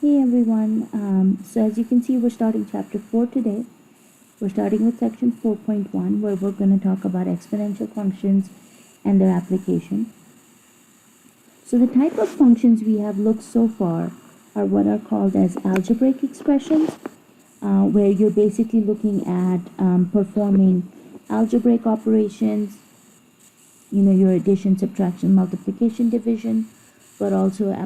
Hey everyone, so as you can see, we're starting chapter 4 today. We're starting with section 4.1 where we're going to talk about exponential functions and their application. So the type of functions we have looked so far are what are called as algebraic expressions, where you're basically looking at performing algebraic operations, your addition, subtraction, multiplication, division, but also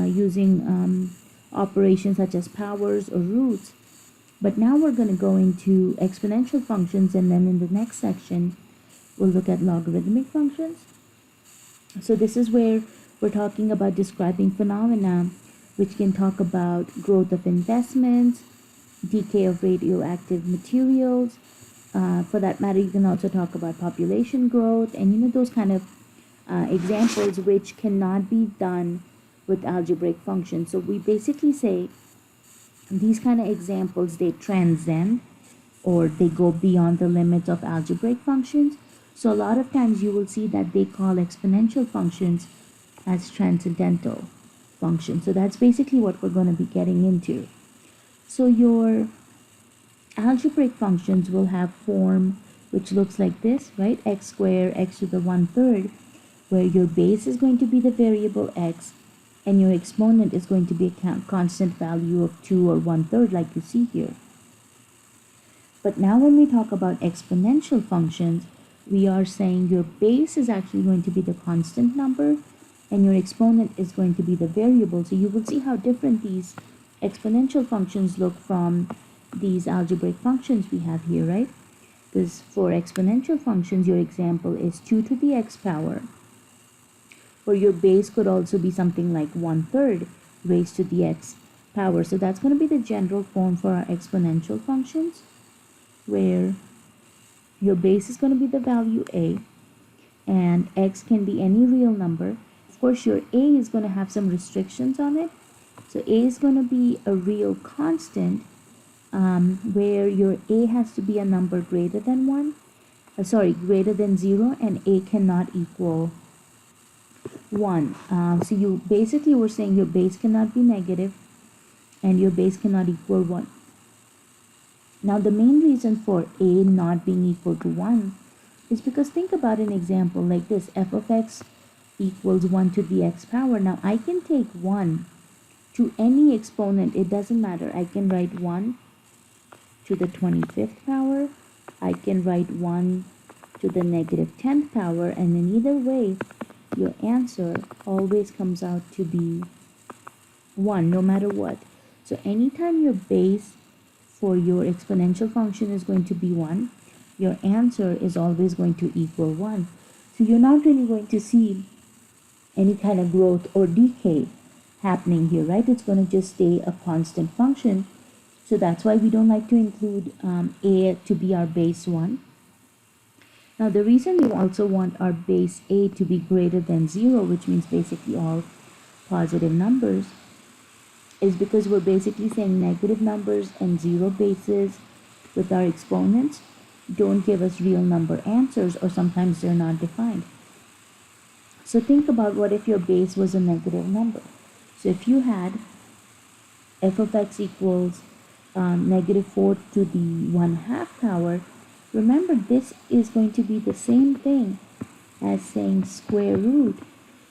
using operations such as powers or roots. But now we're going to go into exponential functions, and then in the next section we'll look at logarithmic functions. So this is where we're talking about describing phenomena which can talk about growth of investments, decay of radioactive materials. For that matter, you can also talk about population growth and those kind of examples which cannot be done with algebraic functions. So we basically say these kind of examples, they transcend or they go beyond the limits of algebraic functions. So a lot of times you will see that they call exponential functions as transcendental functions. So that's basically what we're going to be getting into. So your algebraic functions will have form which looks like this, right? X squared, x to the 1/3, where your base is going to be the variable x and your exponent is going to be a constant value of 2 or 1/3 like you see here. But now when we talk about exponential functions, we are saying your base is actually going to be the constant number and your exponent is going to be the variable. So you will see how different these exponential functions look from these algebraic functions we have here, right? Because for exponential functions, your example is 2 to the x power, or your base could also be something like 1/3 raised to the x power. So that's going to be the general form for our exponential functions, where your base is going to be the value a and x can be any real number. Of course, your a is going to have some restrictions on it. So a is going to be a real constant, where your a has to be a number greater than greater than 0, and a cannot equal 1. So you basically were saying your base cannot be negative and your base cannot equal 1. Now the main reason for a not being equal to 1 is because think about an example like this. F of x equals 1 to the x power. Now I can take 1 to any exponent. It doesn't matter. I can write 1 to the 25th power. I can write 1 to the negative 10th power, and in either way your answer always comes out to be 1 no matter what. So anytime your base for your exponential function is going to be 1, your answer is always going to equal 1. So you're not really going to see any kind of growth or decay happening here, right? It's going to just stay a constant function. So that's why we don't like to include a to be our base 1. Now the reason we also want our base a to be greater than 0, which means basically all positive numbers, is because we're basically saying negative numbers and 0 bases with our exponents don't give us real number answers, or sometimes they're not defined. So think about, what if your base was a negative number? So if you had f of x equals negative 4 to the 1/2 power, remember this is going to be the same thing as saying square root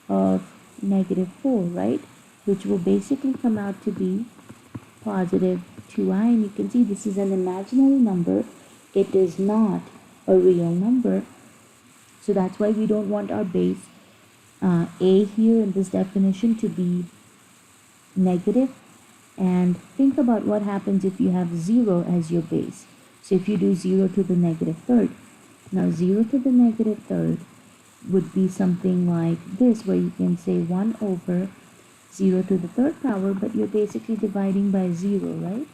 of negative 4, right? Which will basically come out to be positive 2i, and you can see this is an imaginary number. It is not a real number. So that's why we don't want our base a here in this definition to be negative. And think about what happens if you have 0 as your base. So if you do 0 to the negative 3rd, now 0 to the negative 3rd would be something like this, where you can say 1 over 0 to the 3rd power, but you're basically dividing by 0, right?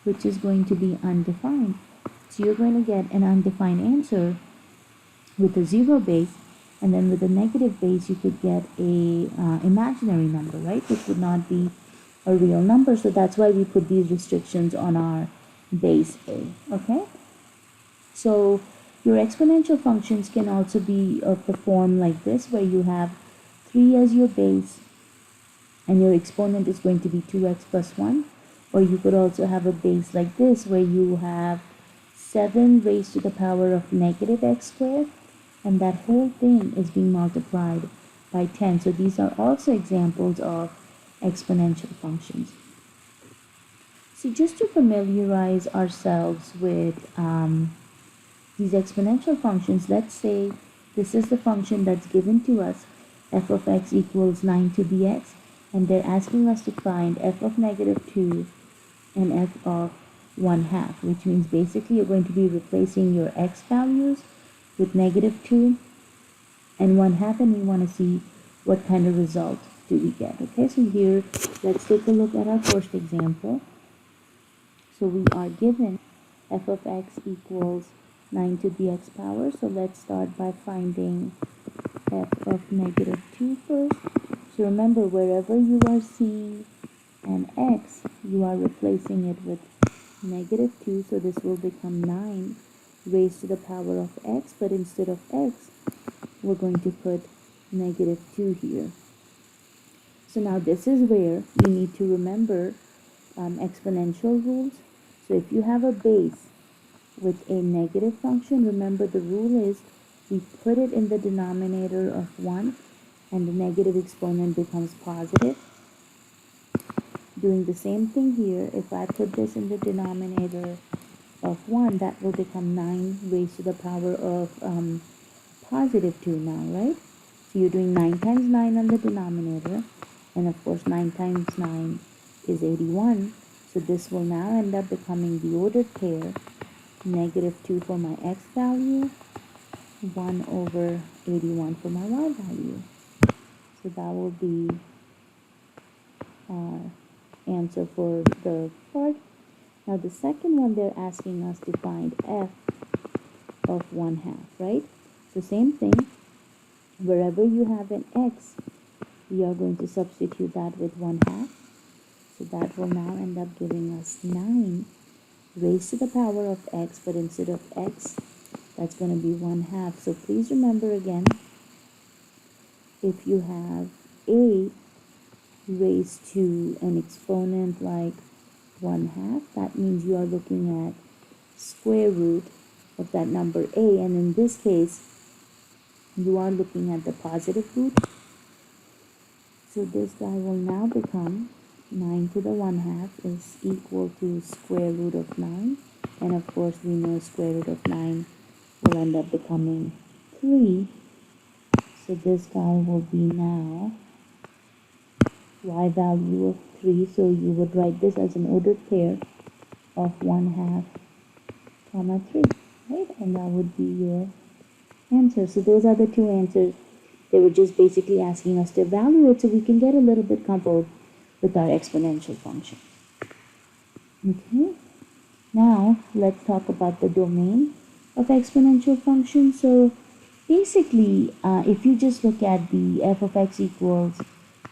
Which is going to be undefined. So you're going to get an undefined answer with a 0 base, and then with a negative base you could get a imaginary number, right? Which would not be a real number. So that's why we put these restrictions on our base a, okay? So your exponential functions can also be of the form like this, where you have 3 as your base, and your exponent is going to be 2x plus 1. Or you could also have a base like this where you have 7 raised to the power of negative x squared, and that whole thing is being multiplied by 10. So these are also examples of exponential functions. So just to familiarize ourselves with these exponential functions, let's say this is the function that's given to us, f of x equals 9 to the x, and they're asking us to find f of negative 2 and f of 1/2, which means basically you're going to be replacing your x values with negative 2 and 1/2, and we want to see what kind of result do we get. Okay, so here let's take a look at our first example. So we are given f of x equals 9 to the x power. So let's start by finding f of negative 2 first. So remember, wherever you are seeing an x, you are replacing it with negative 2. So this will become 9 raised to the power of x, but instead of x, we're going to put negative 2 here. So now this is where you need to remember exponential rules. So if you have a base with a negative function, remember the rule is we put it in the denominator of 1 and the negative exponent becomes positive. Doing the same thing here, if I put this in the denominator of 1, that will become 9 raised to the power of positive 2 now, right? So you're doing 9 times 9 on the denominator, and of course 9 times 9 is 81. So this will now end up becoming the ordered pair, negative 2 for my x value, 1 over 81 for my y value. So that will be our answer for the part. Now the second one, they're asking us to find f of 1/2, right? So same thing, wherever you have an x, we are going to substitute that with 1/2. So that will now end up giving us 9 raised to the power of x, but instead of x, that's going to be 1/2. So please remember again, if you have a raised to an exponent like 1/2, that means you are looking at square root of that number a, and in this case, you are looking at the positive root. So this guy will now become 9 to the 1/2 is equal to square root of 9, and of course we know square root of 9 will end up becoming 3. So this guy will be now y value of 3. So you would write this as an ordered pair of 1/2 comma 3, right? And that would be your answer. So those are the two answers. They were just basically asking us to evaluate so we can get a little bit comfortable with our exponential function. Okay, now let's talk about the domain of exponential functions. So basically, if you just look at the f of x equals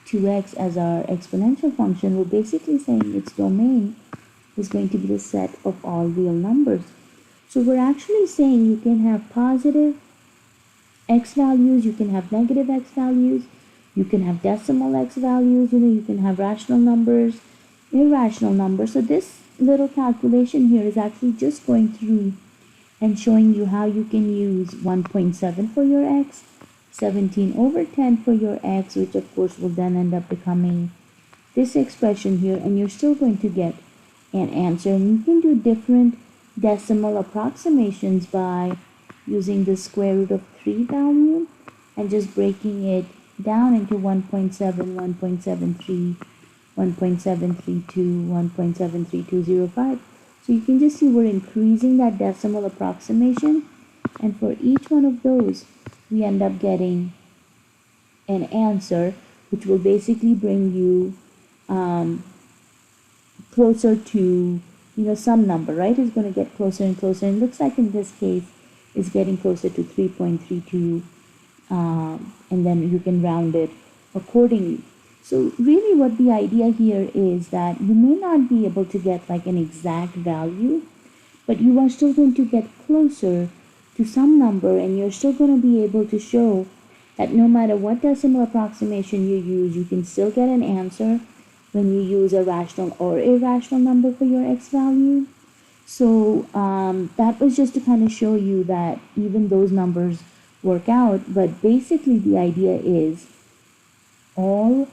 2x as our exponential function, we're basically saying its domain is going to be the set of all real numbers. So we're actually saying you can have positive x values, you can have negative x values, you can have decimal x values, you can have rational numbers, irrational numbers. So this little calculation here is actually just going through and showing you how you can use 1.7 for your x, 17 over 10 for your x, which of course will then end up becoming this expression here, and you're still going to get an answer. And you can do different decimal approximations by using the square root of 3 value and just breaking it down into 1.7, 1.73, 1.732, 1.73205. So you can just see we're increasing that decimal approximation, and for each one of those we end up getting an answer which will basically bring you closer to some number, right? It's going to get closer and closer, and it looks like in this case it's getting closer to 3.32, and then you can round it accordingly. So really what the idea here is that you may not be able to get like an exact value, but you are still going to get closer to some number, and you're still going to be able to show that no matter what decimal approximation you use, you can still get an answer when you use a rational or irrational number for your x value. So that was just to kind of show you that even those numbers work out, but basically the idea is all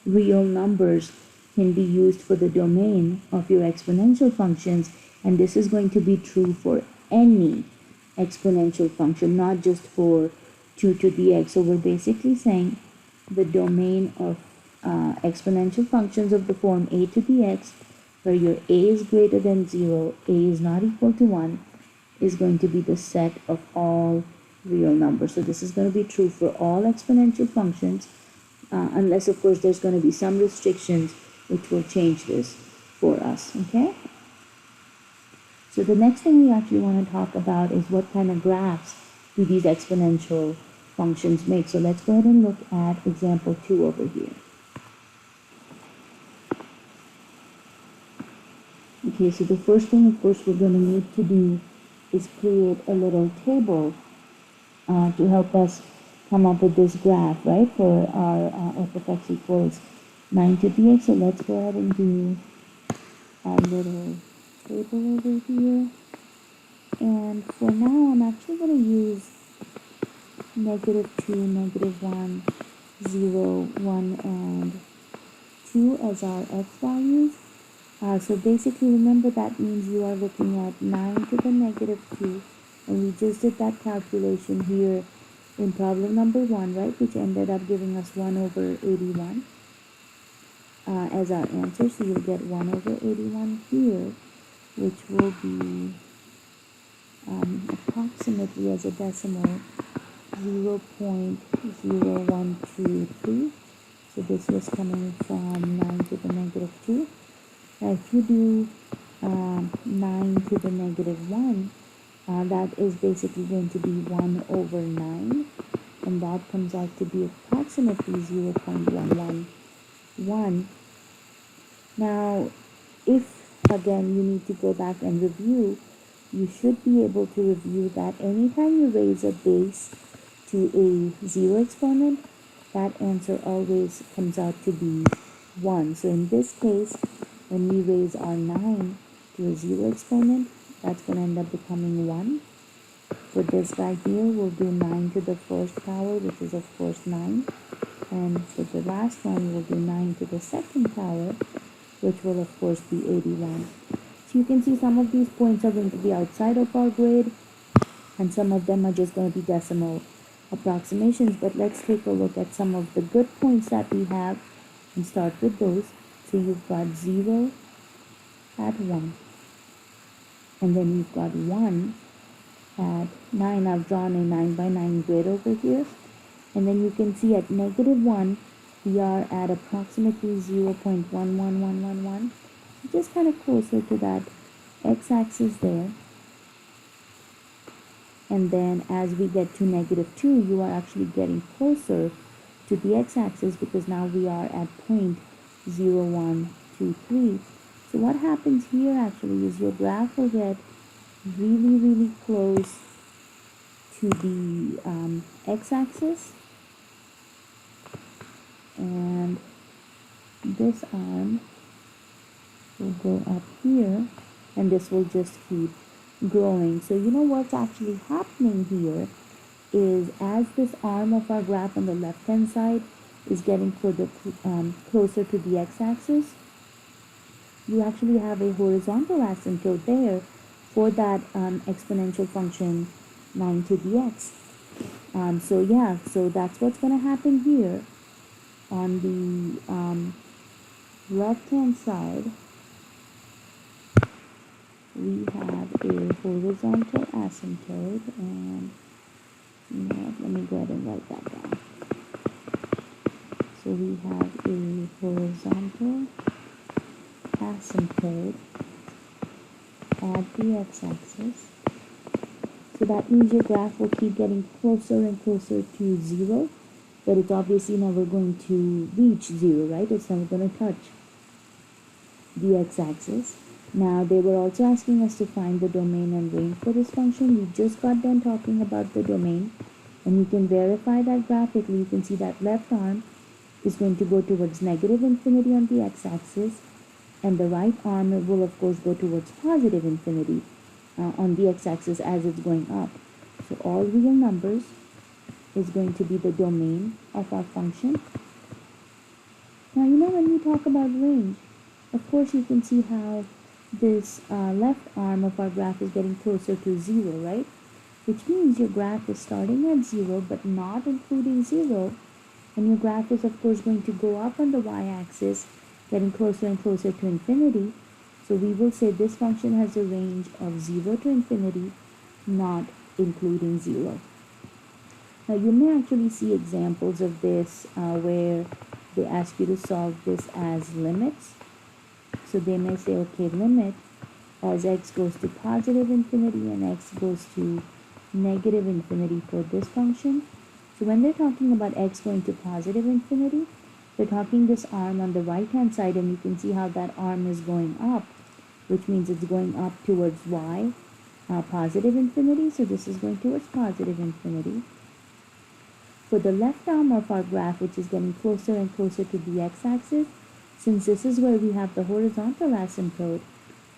real numbers can be used for the domain of your exponential functions, and this is going to be true for any exponential function, not just for 2 to the x. So we're basically saying the domain of exponential functions of the form a to the x, where your a is greater than 0, a is not equal to 1, is going to be the set of all real numbers. So this is going to be true for all exponential functions, unless of course there's going to be some restrictions which will change this for us. Okay, so the next thing we actually want to talk about is what kind of graphs do these exponential functions make. So let's go ahead and look at example 2 over here. Okay, so the first thing of course we're going to need to do is create a little table to help us come up with this graph, right, for our f of x equals 9 to the x. So let's go ahead and do our little table over here. And for now, I'm actually going to use -2, -1, 0, 1, and 2 as our x values. So basically, remember that means you are looking at 9 to the -2, and we just did that calculation here in problem number 1, right, which ended up giving us 1 over 81 as our answer. So you'll get 1 over 81 here, which will be approximately as a decimal 0.0123. So this was coming from 9 to the -2. Now if you do 9 to the -1, that is basically going to be 1 over 9, and that comes out to be approximately 0.111. Now if again you need to go back and review, you should be able to review that anytime you raise a base to a 0 exponent, that answer always comes out to be 1. So in this case, when we raise our 9 to a 0 exponent, that's going to end up becoming 1. For this guy here, we'll do 9 to the first power, which is of course 9. And for the last one, we'll do 9 to the second power, which will of course be 81. So you can see some of these points are going to be outside of our grade, and some of them are just going to be decimal approximations. But let's take a look at some of the good points that we have and start with those. So you've got 0 at 1, and then you've got 1 at 9. I've drawn a 9 by 9 grid over here, and then you can see at -1 we are at approximately 0.11111, just kind of closer to that x-axis there. And then as we get to -2, you are actually getting closer to the x-axis, because now we are at 0.0123. So what happens here actually is your graph will get really close to the x-axis, and this arm will go up here, and this will just keep growing. So you know what's actually happening here is as this arm of our graph on the left hand side is getting closer to the x-axis, you actually have a horizontal asymptote there for that exponential function 9 to the x. So yeah, so that's what's going to happen here. On the left hand side, we have a horizontal asymptote, and you know what, let me go ahead and write that down. So we have a horizontal asymptote at the x-axis. So that means your graph will keep getting closer and closer to 0, but it's obviously never going to reach 0, right? It's never going to touch the x-axis. Now, they were also asking us to find the domain and range for this function. We just got done talking about the domain. And you can verify that graphically. You can see that left arm is going to go towards negative infinity on the x-axis, and the right arm will of course go towards positive infinity on the x-axis as it's going up. So all real numbers is going to be the domain of our function. Now, when we talk about range, of course you can see how this left arm of our graph is getting closer to 0, right? Which means your graph is starting at 0 but not including 0, and your graph is of course going to go up on the y-axis, getting closer and closer to infinity. So we will say this function has a range of 0 to infinity, not including 0. Now you may actually see examples of this where they ask you to solve this as limits. So they may say, okay, limit as x goes to positive infinity and x goes to negative infinity for this function. So when they're talking about x going to positive infinity, they're talking this arm on the right hand side, and you can see how that arm is going up, which means it's going up towards y, positive infinity. So this is going towards positive infinity. For the left arm of our graph, which is getting closer and closer to the x-axis, since this is where we have the horizontal asymptote,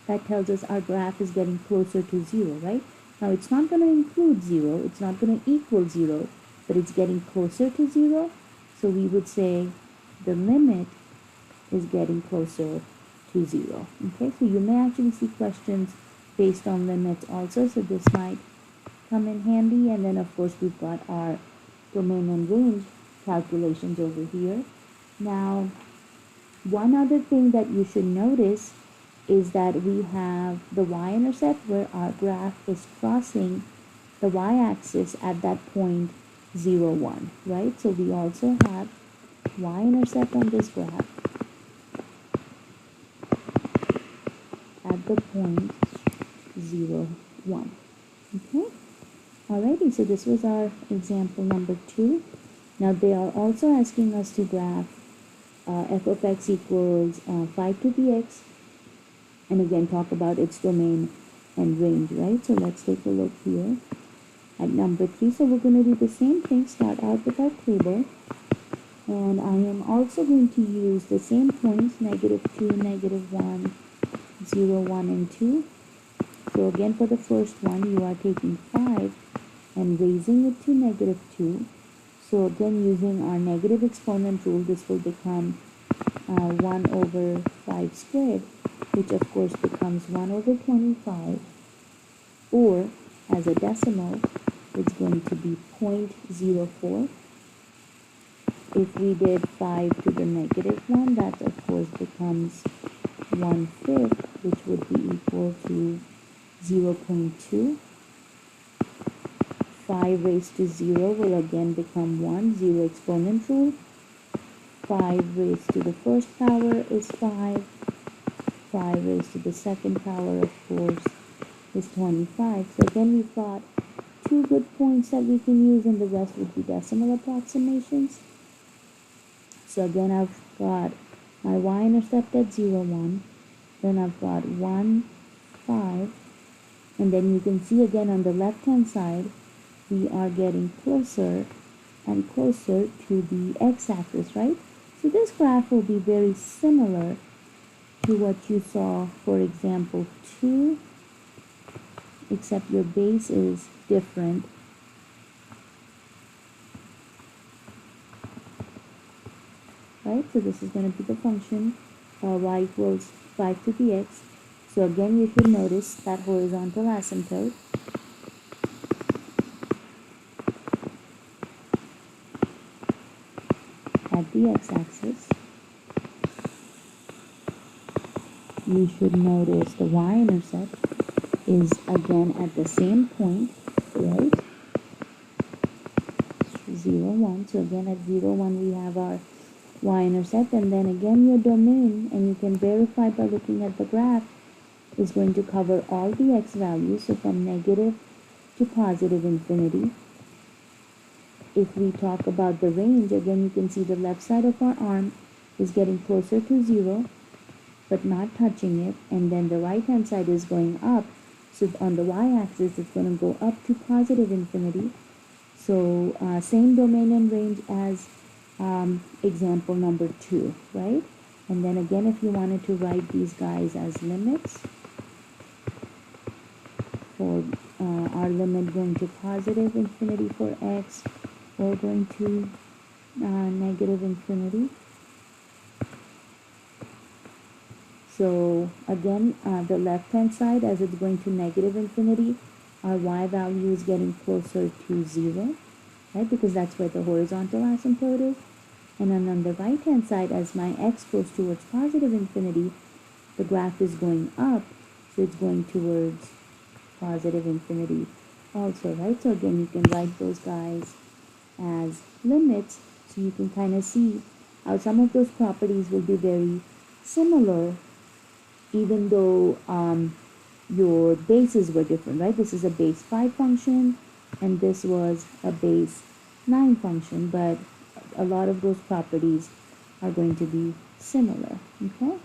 that tells us our graph is getting closer to 0, right? Now it's not going to include 0, it's not going to equal 0, but it's getting closer to 0. So we would say the limit is getting closer to 0. Okay, so you may actually see questions based on limits also, so this might come in handy. And then of course we've got our domain and range calculations over here. Now, one other thing that you should notice is that we have the y-intercept where our graph is crossing the y-axis at that point 0, 1, right? So we also have y-intercept on this graph at the point 0, 1. Okay? Alrighty, so this was our example number 2. Now they are also asking us to graph f of x equals 5 to the x, and again talk about its domain and range, right? So let's take a look here at number 3. So we're going to do the same thing, start out with our table, and I am also going to use the same points, -2, -1, 0, 1, and 2. So again, for the first one, you are taking 5 and raising it to -2. So again, using our negative exponent rule, this will become 1 over 5 squared, which of course becomes 1 over 25, or as a decimal, it's going to be 0.04. If we did 5 to the -1, that of course becomes 1/5, which would be equal to 0.2. 5 raised to 0 will again become 1, 0 exponent rule. 5 raised to the first power is 5. 5 raised to the second power, of course, is 25. So again, we've got 2 good points that we can use, and the rest would be decimal approximations. So again, I've got my y-intercept at 0, 1. Then I've got 1, 5. And then you can see again on the left-hand side, we are getting closer and closer to the x-axis, right? So this graph will be very similar to what you saw for example 2, except your base is different. Right, so this is going to be the function y equals 5 to the x. So again, you should notice that horizontal asymptote. At the x-axis, you should notice the y-intercept is again at the same point, right? 0, 1. So again at 0, 1 we have our y-intercept, and then again your domain, and you can verify by looking at the graph, is going to cover all the x values, so from negative to positive infinity. If we talk about the range, again you can see the left side of our arm is getting closer to 0 but not touching it, and then the right hand side is going up. So on the y-axis it's going to go up to positive infinity. So same domain and range as example number 2, right? And then again, if you wanted to write these guys as limits for our limit going to positive infinity for x or going to negative infinity. So again, the left hand side, as it's going to negative infinity, our y value is getting closer to 0, right? Because that's where the horizontal asymptote is. And then on the right hand side, as my x goes towards positive infinity, the graph is going up, so it's going towards positive infinity also, right? So again, you can write those guys as limits, so you can kind of see how some of those properties will be very similar, even though your bases were different, right? This is a base 5 function, and this was a base 9 function, but a lot of those properties are going to be similar, okay?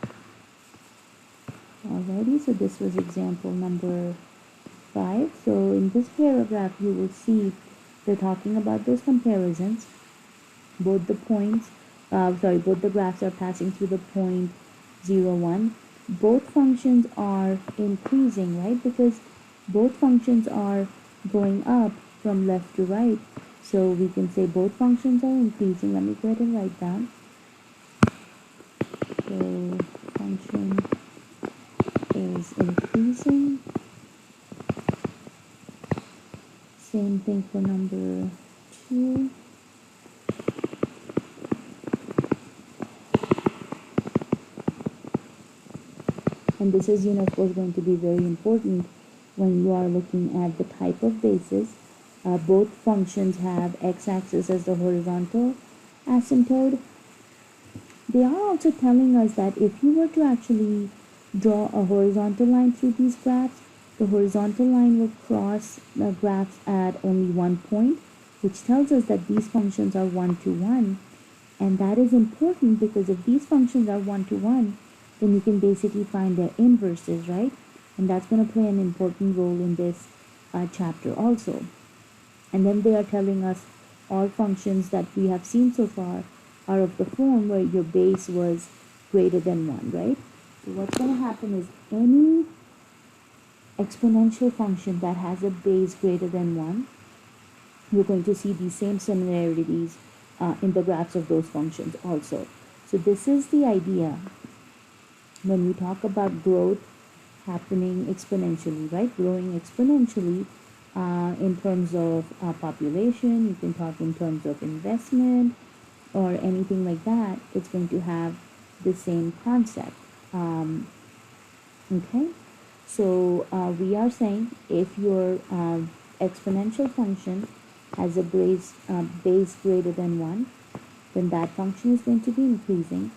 Alrighty, so this was example number 5. So in this paragraph, you will see they're talking about those comparisons. Both the points, both the graphs are passing through the point 0, 1. Both functions are increasing, right? Because both functions are going up from left to right. So we can say both functions are increasing. Let me go ahead and write down. So function is increasing. Same thing for number 2. And this is, of course, going to be very important when you are looking at the type of basis. Both functions have x-axis as the horizontal asymptote. They are also telling us that if you were to actually draw a horizontal line through these graphs, the horizontal line will cross the graphs at only one point, which tells us that these functions are 1 to 1. And that is important because if these functions are 1 to 1, then you can basically find their inverses, right? And that's going to play an important role in this chapter also. And then they are telling us all functions that we have seen so far are of the form where your base was greater than 1, right? So what's going to happen is any exponential function that has a base greater than 1, you're going to see these same similarities in the graphs of those functions also. So this is the idea when we talk about growth happening exponentially, right? Growing exponentially in terms of population, you can talk in terms of investment or anything like that. It's going to have the same concept. Okay, so we are saying if your exponential function has a base greater than 1, then that function is going to be increasing.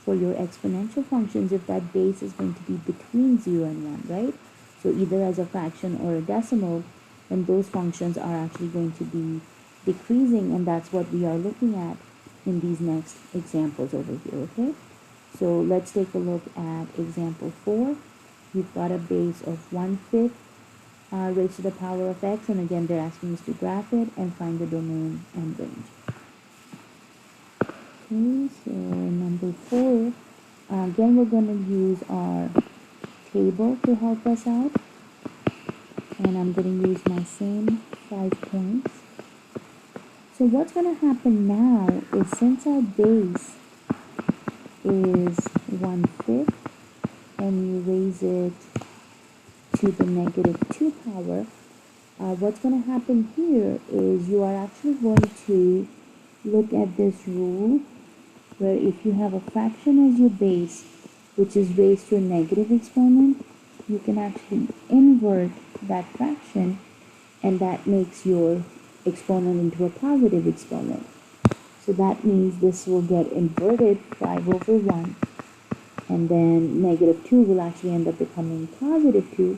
For your exponential functions, if that base is going to be between 0 and 1, right? So either as a fraction or a decimal, then those functions are actually going to be decreasing, and that's what we are looking at in these next examples over here, okay? So let's take a look at example 4. We've got a base of 1/5 raised to the power of x, and again they're asking us to graph it and find the domain and range. Okay, so number 4, again we're going to use our table to help us out, and I'm going to use my same 5 points. So what's going to happen now is, since our base is 1/5 and you raise it to the -2 power, what's going to happen here is you are actually going to look at this rule where if you have a fraction as your base, which is raised to a negative exponent, you can actually invert that fraction, and that makes your exponent into a positive exponent. So that means this will get inverted 5/1, and then -2 will actually end up becoming +2.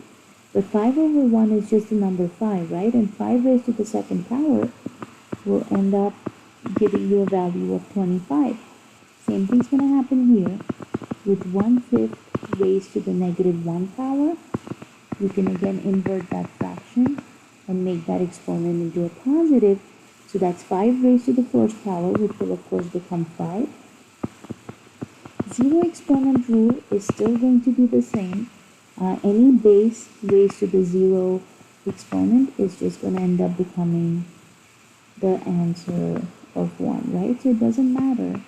But 5/1 is just the number 5, right? And 5 raised to the second power will end up giving you a value of 25. Same thing's going to happen here. With 1/5 raised to the -1 power, you can again invert that fraction and make that exponent into a positive, So that's 5 raised to the first power, which will of course become 5. Zero exponent rule is still going to be the same. Any base raised to the zero exponent is just going to end up becoming the answer of 1, right? So it doesn't matter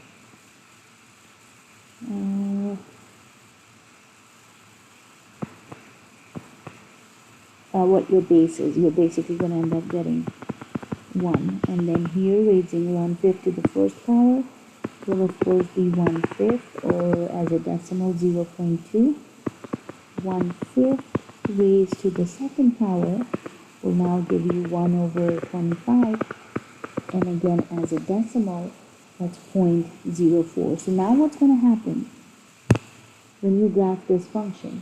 what your base is. You're basically going to end up getting 1. And then here, raising 1/5 to the first power will of course be 1/5, or as a decimal 0.2. 1/5 raised to the second power will now give you 1/25, and again as a decimal that's 0.04. So now what's going to happen when you graph this function?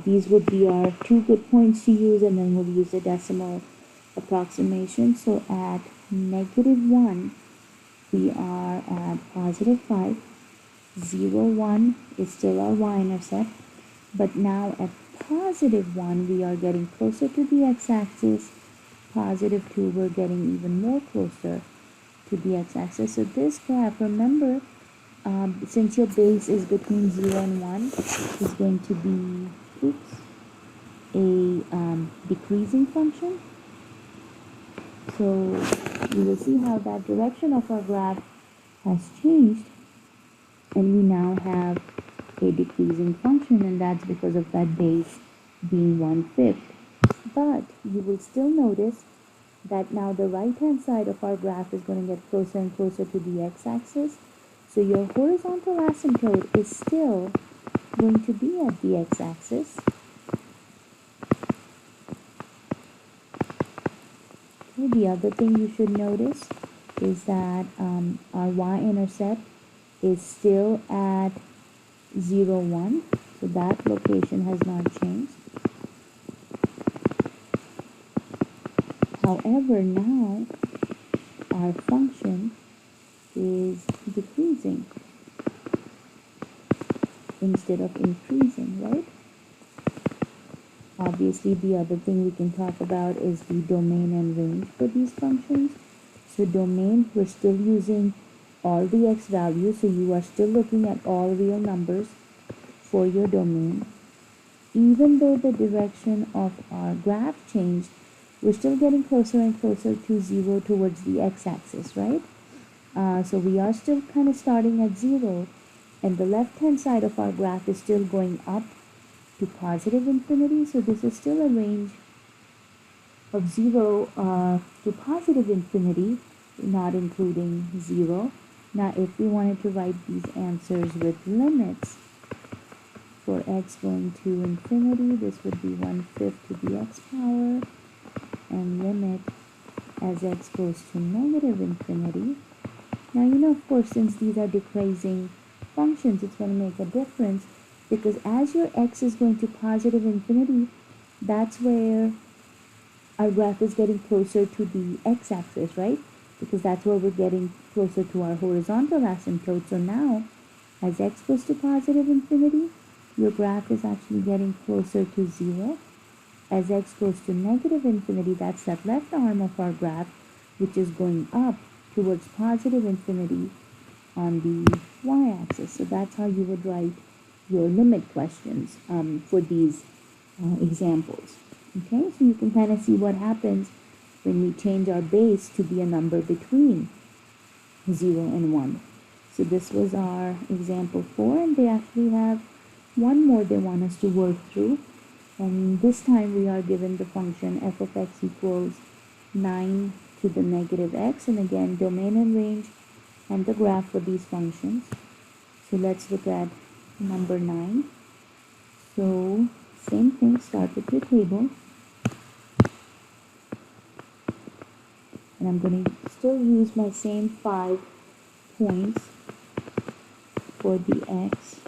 These would be our 2 good points to use, and then we'll use the decimal approximation. So at -1 we are at +5. 0, 1 is still our y-intercept, but now at +1 we are getting closer to the x-axis. +2 we're getting even more closer to the x-axis. So this graph, remember, since your base is between 0 and 1, is going to be a decreasing function. So you will see how that direction of our graph has changed, and we now have a decreasing function, and that's because of that base being 1/5. But you will still notice that now the right hand side of our graph is going to get closer and closer to the x-axis. So your horizontal asymptote is still going to be at the x-axis. Okay, the other thing you should notice is that our y-intercept is still at 0, 1. So that location has not changed. However, now our function is decreasing instead of increasing, right? Obviously, the other thing we can talk about is the domain and range for these functions. So domain, we're still using all the x values, so you are still looking at all real numbers for your domain. Even though the direction of our graph changed, we're still getting closer and closer to 0 towards the x-axis, right? So we are still kind of starting at 0, and the left-hand side of our graph is still going up to +infinity. So this is still a range of 0 to +infinity, not including 0. Now, if we wanted to write these answers with limits, for x going to infinity, this would be 1/5 to the x power, and limit as x goes to -infinity. Now, of course, since these are decreasing functions, it's going to make a difference, because as your x is going to +infinity, that's where our graph is getting closer to the x-axis, right? Because that's where we're getting closer to our horizontal asymptote. So now, as x goes to +infinity, your graph is actually getting closer to 0. As x goes to -infinity, that's that left arm of our graph, which is going up towards +infinity on the y-axis. So that's how you would write your limit questions for these examples. Okay, so you can kind of see what happens when we change our base to be a number between 0 and 1. So this was our example 4, and they actually have one more they want us to work through. And this time we are given the function f of x equals 9 to the -x, and again domain and range and the graph for these functions. So let's look at number 9. So same thing, start with your table. And I'm going to still use my same 5 points for the x.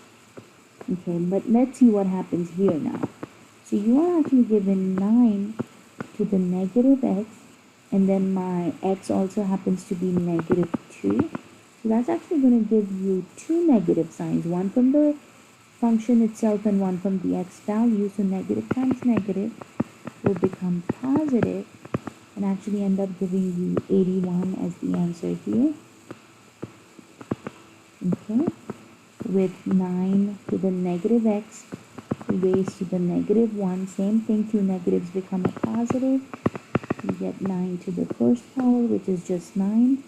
Okay, but let's see what happens here now. So you are actually given 9 to the -x, and then my x also happens to be -2. So that's actually going to give you 2 negative signs, one from the function itself and one from the x value. So negative times negative will become positive, and actually end up giving you 81 as the answer here. Okay, with 9 to the negative x raised to the negative 1, same thing, two negatives become a positive. You get 9 to the first power, which is just 9.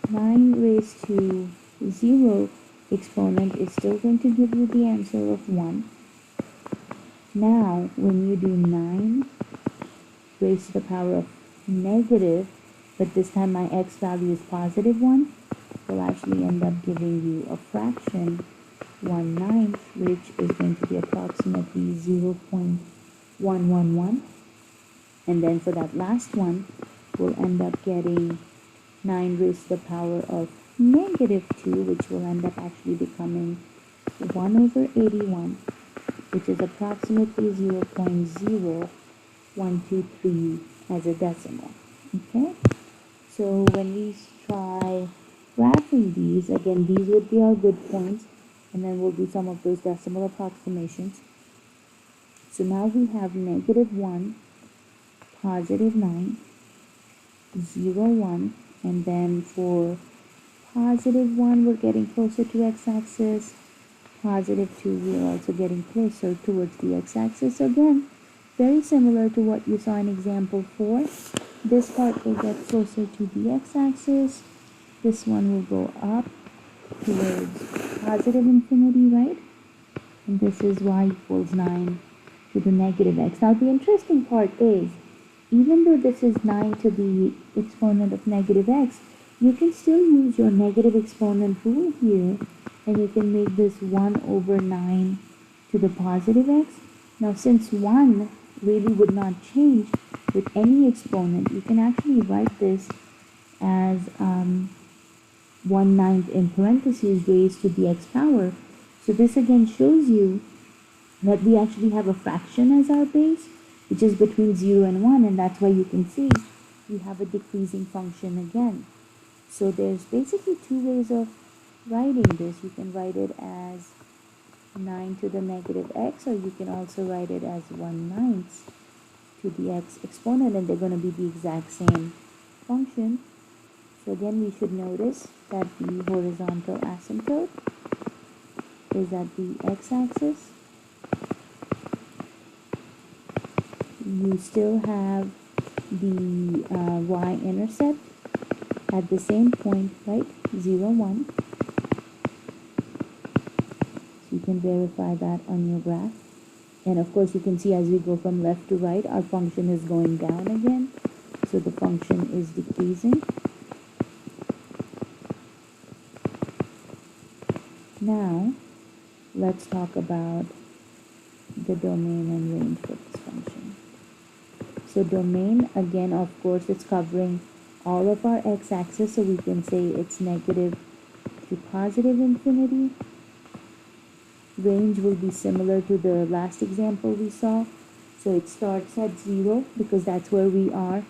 9 raised to 0 exponent is still going to give you the answer of 1. Now, when you do 9 raised to the power of negative, but this time my x value is positive 1, will actually end up giving you a fraction 1/9, which is going to be approximately 0.111. And then for that last one, we'll end up getting 9 raised to the power of negative 2, which will end up actually becoming 1 over 81, which is approximately 0.0123 as a decimal. Okay, so when we try graphing these, again, these would be our good points, and then we'll do some of those decimal approximations. So now we have -1, +9, 0, 1, and then for +1, we're getting closer to x-axis. +2, we're also getting closer towards the x-axis. Again, very similar to what you saw in example 4. This part will get closer to the x-axis. This one will go up towards positive infinity, right? And this is y equals 9 to the negative x. Now the interesting part is, even though this is 9 to the exponent of negative x, you can still use your negative exponent rule here, and you can make this 1 over 9 to the positive x. Now since 1 really would not change with any exponent, you can actually write this as 1/9 in parentheses raised to the x power. So this again shows you that we actually have a fraction as our base, which is between 0 and 1, and that's why you can see we have a decreasing function again. So there's basically two ways of writing this. You can write it as 9 to the negative x, or you can also write it as 1/9 to the x exponent, and they're going to be the exact same function. So again, we should notice that the horizontal asymptote is at the x-axis. You still have the y-intercept at the same point, right? 0, 1. So you can verify that on your graph. And of course, you can see as we go from left to right, our function is going down again. So the function is decreasing. Now, let's talk about the domain and range for this function. So domain, again, of course, it's covering all of our x-axis, so we can say it's negative to positive infinity. Range will be similar to the last example we saw. So it starts at 0 because that's where we are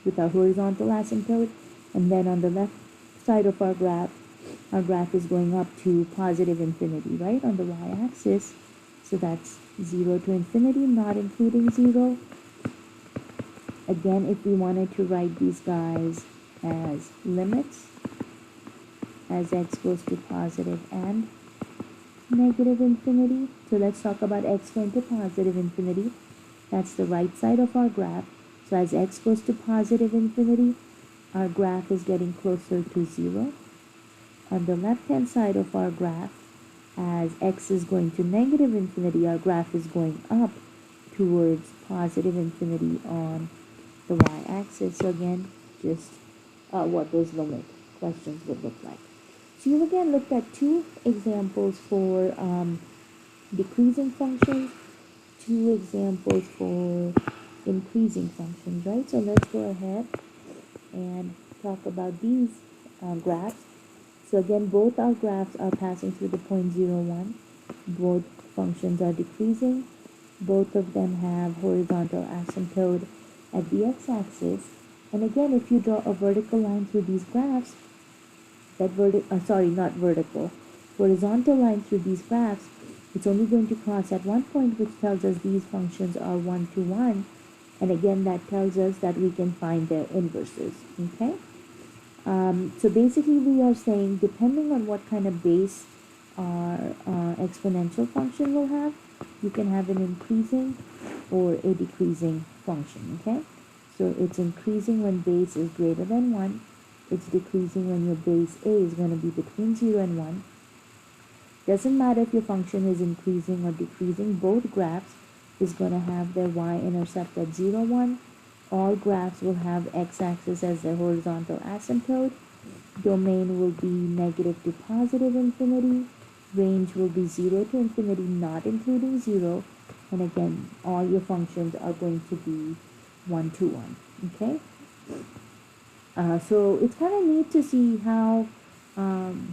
with our horizontal asymptote. And then on the left side of our graph is going up to positive infinity, right, on the y-axis. So that's 0 to infinity, not including 0. Again, if we wanted to write these guys as limits, as x goes to positive and negative infinity. So let's talk about x going to positive infinity. That's the right side of our graph. So as x goes to positive infinity, our graph is getting closer to 0. On the left-hand side of our graph, as x is going to negative infinity, our graph is going up towards positive infinity on the y-axis. So again, just what those limit questions would look like. So you've again looked at two examples for decreasing functions, two examples for increasing functions, right? So let's go ahead and talk about these graphs. So again, both our graphs are passing through the point 0, 1. Both functions are decreasing. Both of them have horizontal asymptote at the x-axis. And again, if you draw a vertical line through these graphs, that horizontal line through these graphs It's only going to cross at one point, which tells us these functions are 1 to 1. And again, that tells us that we can find their inverses, okay? So basically we are saying, depending on what kind of base our exponential function will have, you can have an increasing or a decreasing function, okay? So it's increasing when base is greater than 1. It's decreasing when your base a is going to be between 0 and 1. Doesn't matter if your function is increasing or decreasing, both graphs is going to have their y-intercept at 0, 1. All graphs will have x-axis as their horizontal asymptote. Domain will be negative to positive infinity. Range will be 0 to infinity, not including 0. And again, all your functions are going to be 1 to 1, okay? So it's kind of neat to see how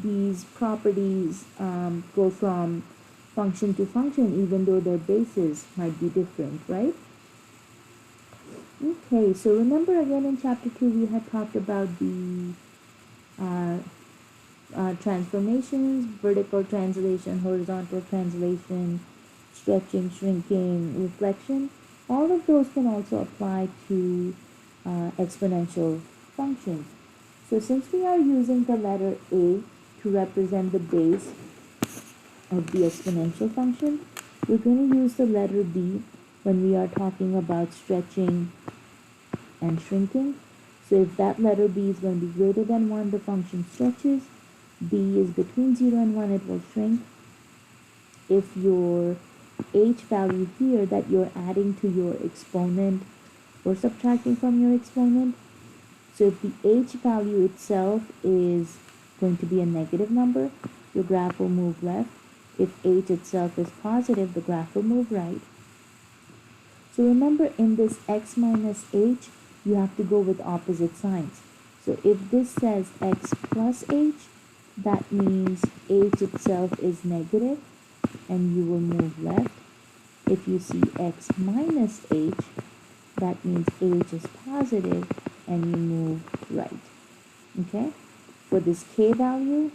these properties go from function to function, even though their bases might be different, right? Okay, so remember again in chapter 2 we had talked about the transformations, vertical translation, horizontal translation, stretching, shrinking, reflection. All of those can also apply to exponential functions. So since we are using the letter a to represent the base of the exponential function, we're going to use the letter b when we are talking about stretching and shrinking. So if that letter b is going to be greater than 1, the function stretches. B is between 0 and 1, it will shrink. If your h value here that you're adding to your exponent or subtracting from your exponent, so if the h value itself is going to be a negative number, your graph will move left. If h itself is positive, the graph will move right. So remember, in this x minus h, you have to go with opposite signs. So if this says x plus h, that means h itself is negative and you will move left. If you see x minus h, that means h is positive and you move right. Okay? For this k value,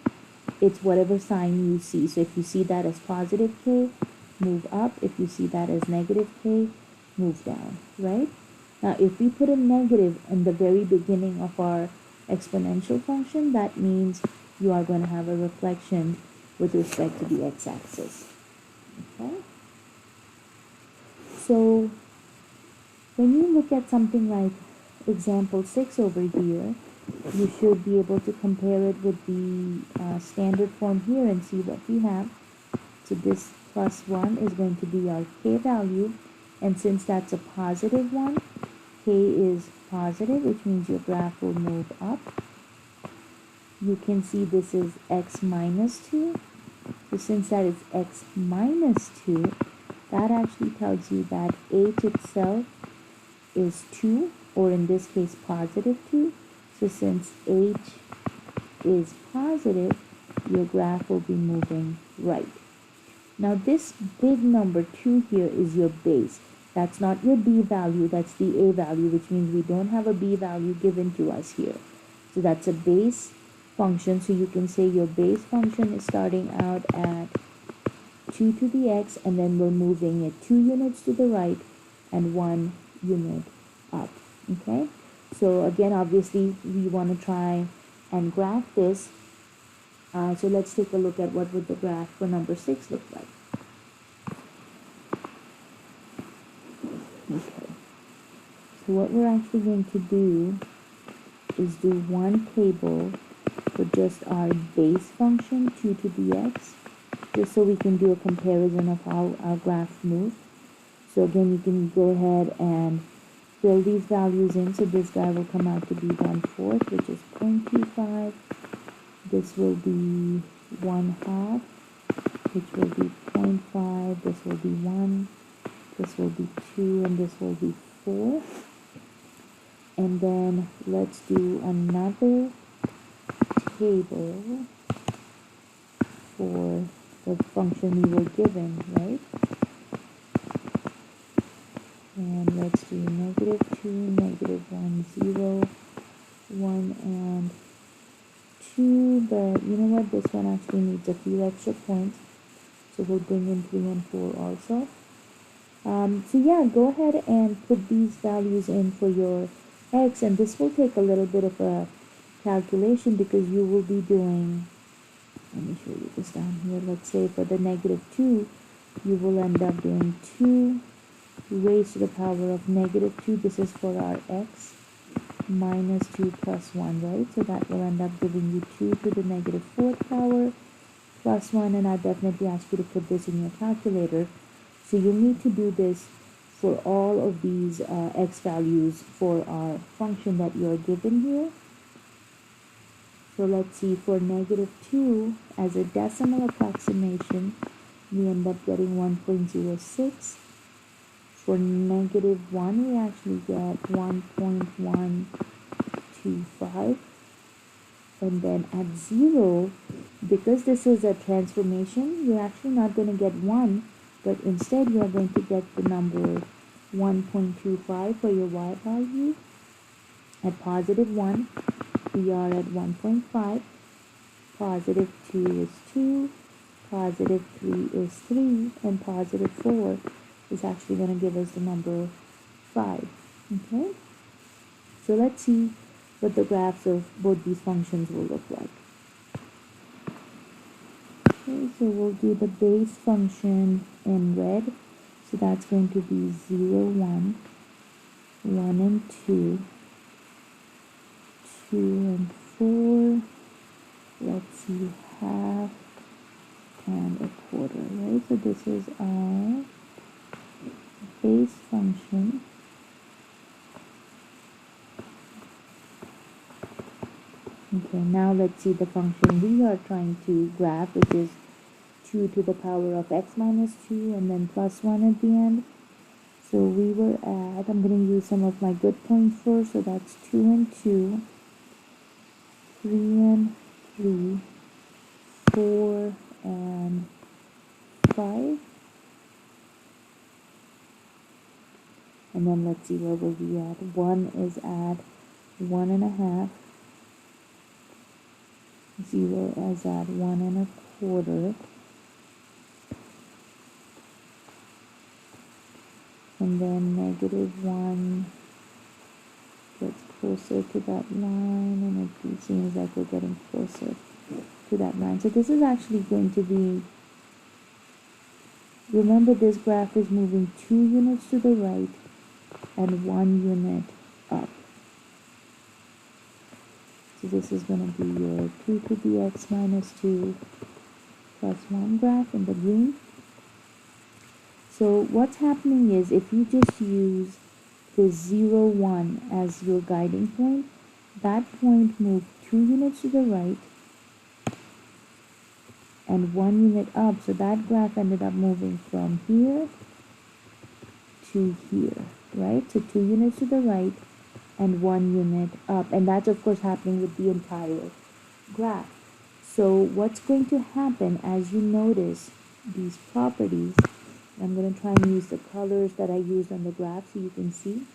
it's whatever sign you see. So if you see that as positive k, move up. If you see that as negative k, move down, right? Now, if we put a negative in the very beginning of our exponential function, that means you are going to have a reflection with respect to the x-axis. Okay? So, when you look at something like example 6 over here, you should be able to compare it with the standard form here and see what we have. So this plus 1 is going to be our k value, and since that's a positive one, k is positive, which means your graph will move up. You can see this is x minus 2. So since that is x minus 2, that actually tells you that h itself is 2, or in this case positive 2. So since h is positive, your graph will be moving right. Now this big number 2 here is your base. That's not your b value, that's the a value, which means we don't have a b value given to us here. So that's a base function, so you can say your base function is starting out at 2 to the x, and then we're moving it 2 units to the right and 1 unit up, okay? So again, obviously, we want to try and graph this. So let's take a look at what would the graph for number 6 look like. Okay. So what we're actually going to do is do one table for just our base function, 2 to the x, just so we can do a comparison of how our graph moves. So again, you can go ahead and fill these values in. So this guy will come out to be 1/4, which is 0.25. This will be 1/2, which will be 0.5. This will be 1. This will be 2, and this will be 4. And then let's do another table for the function we were given, right? And let's do -2, -1, 0, 1, and 2. But you know what? This one actually needs a few extra points. So we'll bring in 3 and 4 also. So yeah, go ahead and put these values in for your x, and this will take a little bit of a calculation because you will be doing, let me show you this down here. Let's say for the -2, you will end up doing 2 raised to the power of -2. This is for our x, minus 2 plus 1, right? So that will end up giving you 2 to the -4th power plus 1, and I definitely ask you to put this in your calculator. So you need to do this for all of these x values for our function that you're given here. So let's see, for -2, as a decimal approximation, we end up getting 1.06. For -1, we actually get 1.125. And then at 0, because this is a transformation, you're actually not going to get 1, but instead you are going to get the number 1.25 for your y value. At +1, we are at 1.5, +2 is 2, +3 is 3, and +4 is actually going to give us the number 5. Okay, so let's see what the graphs of both these functions will look like. Okay, so we'll do the base function in red. So that's going to be 0, 1, 1 and 2, 2 and 4, let's see, half and a quarter, right? So this is our base function. Okay, now let's see the function we are trying to graph, which is 2 to the power of x minus 2 and then plus 1 at the end. So we were at, I'm going to use some of my good points first, so that's 2 and 2, 3 and 3, 4 and 5. And then let's see, where will we at? 1 is at 1.5. 0 is at 1.25. And then -1 gets closer to that line, and it seems like we're getting closer to that line. So this is actually going to be, remember this graph is moving 2 units to the right and 1 unit up. So this is going to be your 2 to the x minus 2 plus 1 graph in the green. So what's happening is, if you just use the 0, 1 as your guiding point, that point moved 2 units to the right and 1 unit up. So that graph ended up moving from here to here, right? So 2 units to the right and 1 unit up. And that's of course happening with the entire graph. So what's going to happen as you notice these properties, I'm going to try and use the colors that I used on the graph so you can see.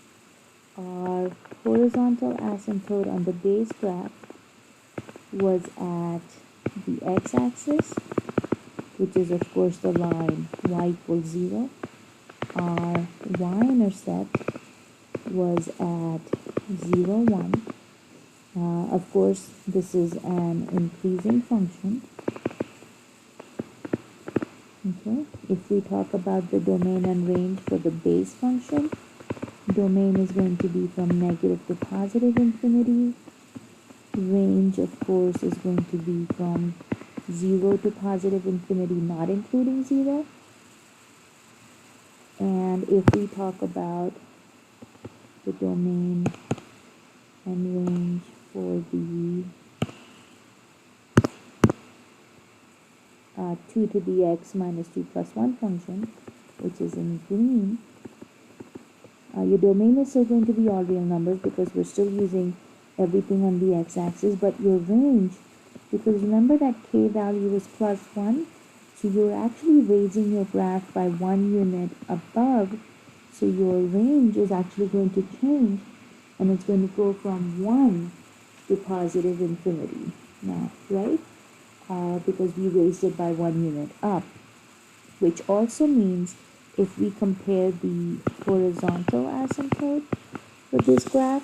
Our horizontal asymptote on the base graph was at the x-axis, which is of course the line y equals 0. Our y-intercept was at 0, 1. Of course, this is an increasing function. Okay, if we talk about the domain and range for the base function, domain is going to be from negative to positive infinity. Range, of course, is going to be from 0 to positive infinity, not including 0. And if we talk about the domain and range for the 2 to the x minus 2 plus 1 function, which is in green, your domain is still going to be all real numbers because we're still using everything on the x-axis, but your range, because remember that k value is plus 1, so you're actually raising your graph by 1 unit above, so your range is actually going to change, and it's going to go from 1 to positive infinity now, right? Because we raised it by 1 unit up. which also means if we compare the horizontal asymptote for this graph,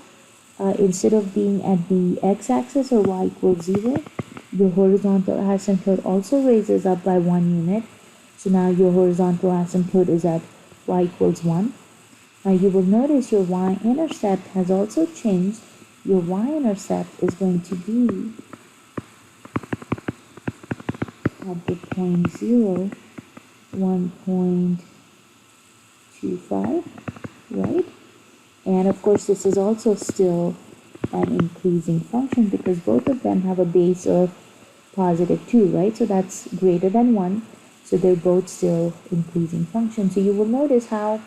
instead of being at the x-axis or y equals 0, your horizontal asymptote also raises up by 1 unit. So now your horizontal asymptote is at y equals 1. Now you will notice your y-intercept has also changed. Your y-intercept is going to be at the point 0, 1.25, right? And of course this is also still an increasing function because both of them have a base of positive 2, right? So that's greater than 1. So they're both still increasing functions. So you will notice how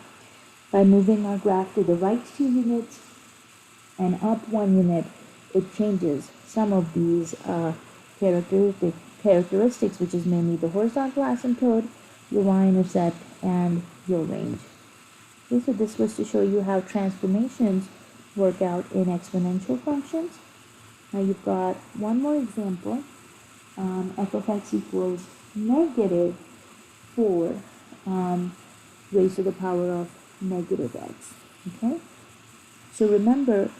by moving our graph to the right 2 units and up 1 unit, it changes some of these characteristics, which is mainly the horizontal asymptote, your y-intercept, and your range. Okay, so this was to show you how transformations work out in exponential functions. Now you've got one more example. F of x equals negative 4 raised to the power of negative x. Okay? So remember,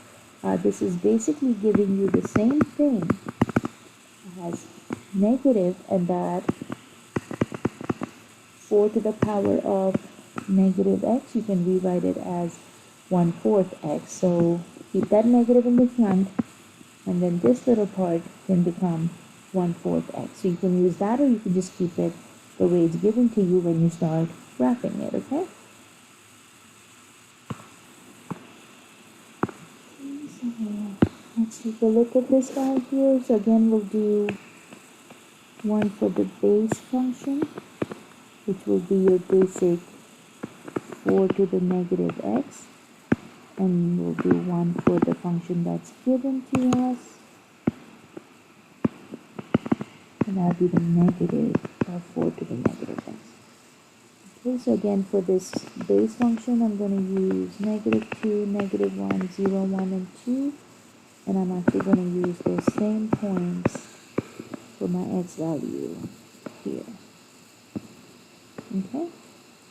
this is basically giving you the same thing as negative, and that 4 to the power of negative x, you can rewrite it as 1/4 x. So keep that negative in the front, and then this little part can become 1/4 x. So you can use that, or you can just keep it the way it's given to you when you start graphing it, okay? So let's take a look at this guy here. So again, we'll do one for the base function, which will be your basic 4 to the negative x, and we'll do one for the function that's given to us, and that'll be the negative 4 to the negative x. Okay, so again for this base function, I'm going to use -2, -1, 0, 1, and 2, and I'm actually going to use those same points for my x value here. Okay,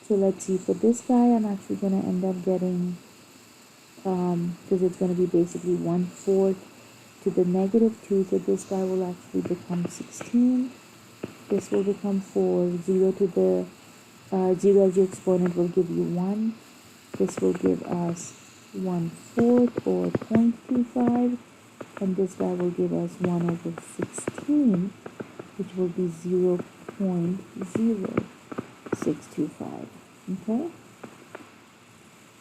so let's see, for this guy, I'm actually going to end up getting, because it's going to be basically 1/4 to the -2, so this guy will actually become 16. This will become 4. 0 to the 0 as your exponent will give you 1. This will give us 1/4 or 0.25, and this guy will give us 1/16, which will be 0.0625. Okay?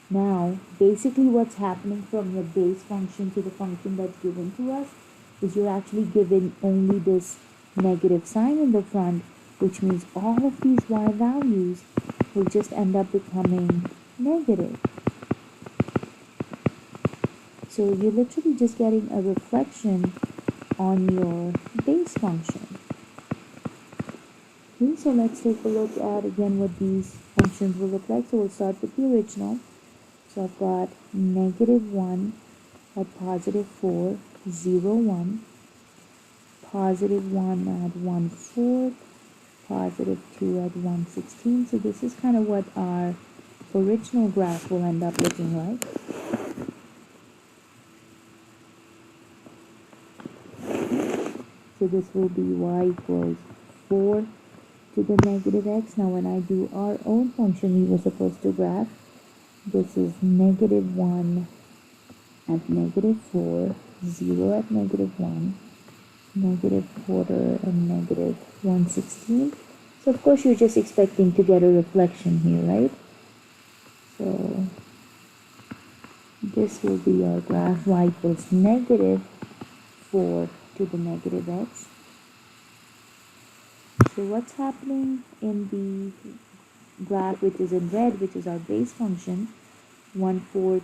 Now, basically what's happening from your base function to the function that's given to us is you're actually given only this negative sign in the front, which means all of these y values will just end up becoming negative. So you're literally just getting a reflection on your base function. Okay, so let's take a look at again what these functions will look like. So we'll start with the original. So I've got -1 at +4, 0, 1, +1 at 1/4, +2 at 1/16. So this is kind of what our original graph will end up looking like. So this will be y equals 4 to the negative x. Now when I do our own function we were supposed to graph, this is -1 at -4, 0 at -1, -1/4 and -1/16. So of course you're just expecting to get a reflection here, right? So this will be our graph, y equals -4 to the negative x. So what's happening in the graph which is in red, which is our base function, 1/4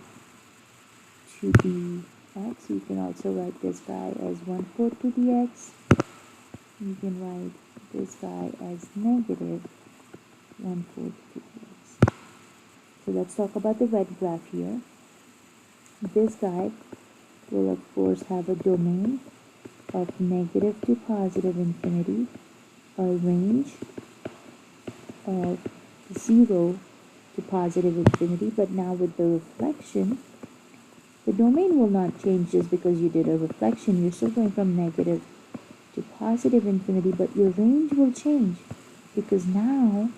to the x. You can also write this guy as 1/4 to the x. You can write this guy as -1/4 to the x. So let's talk about the red graph here. This guy will of course have a domain of negative to positive infinity, a range of 0 to positive infinity, but now with the reflection, the domain will not change just because you did a reflection. You're still going from negative to positive infinity, but your range will change because now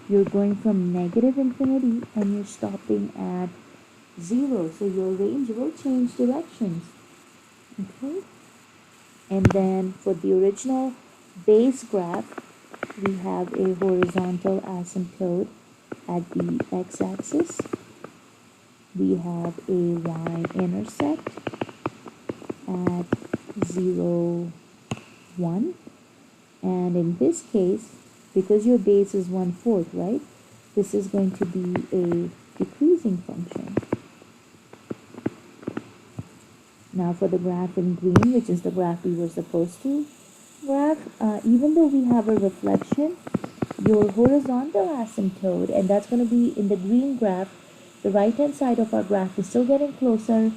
you're going from negative infinity and you're stopping at 0. So your range will change directions. Okay? And then for the original base graph, we have a horizontal asymptote at the x-axis. We have a y-intercept at 0, 1. And in this case, because your base is 1/4, right? This is going to be a decreasing function. Now for the graph in green, which is the graph we were supposed to graph, even though we have a reflection, your horizontal asymptote, and that's going to be in the green graph, the right hand side of our graph is still getting closer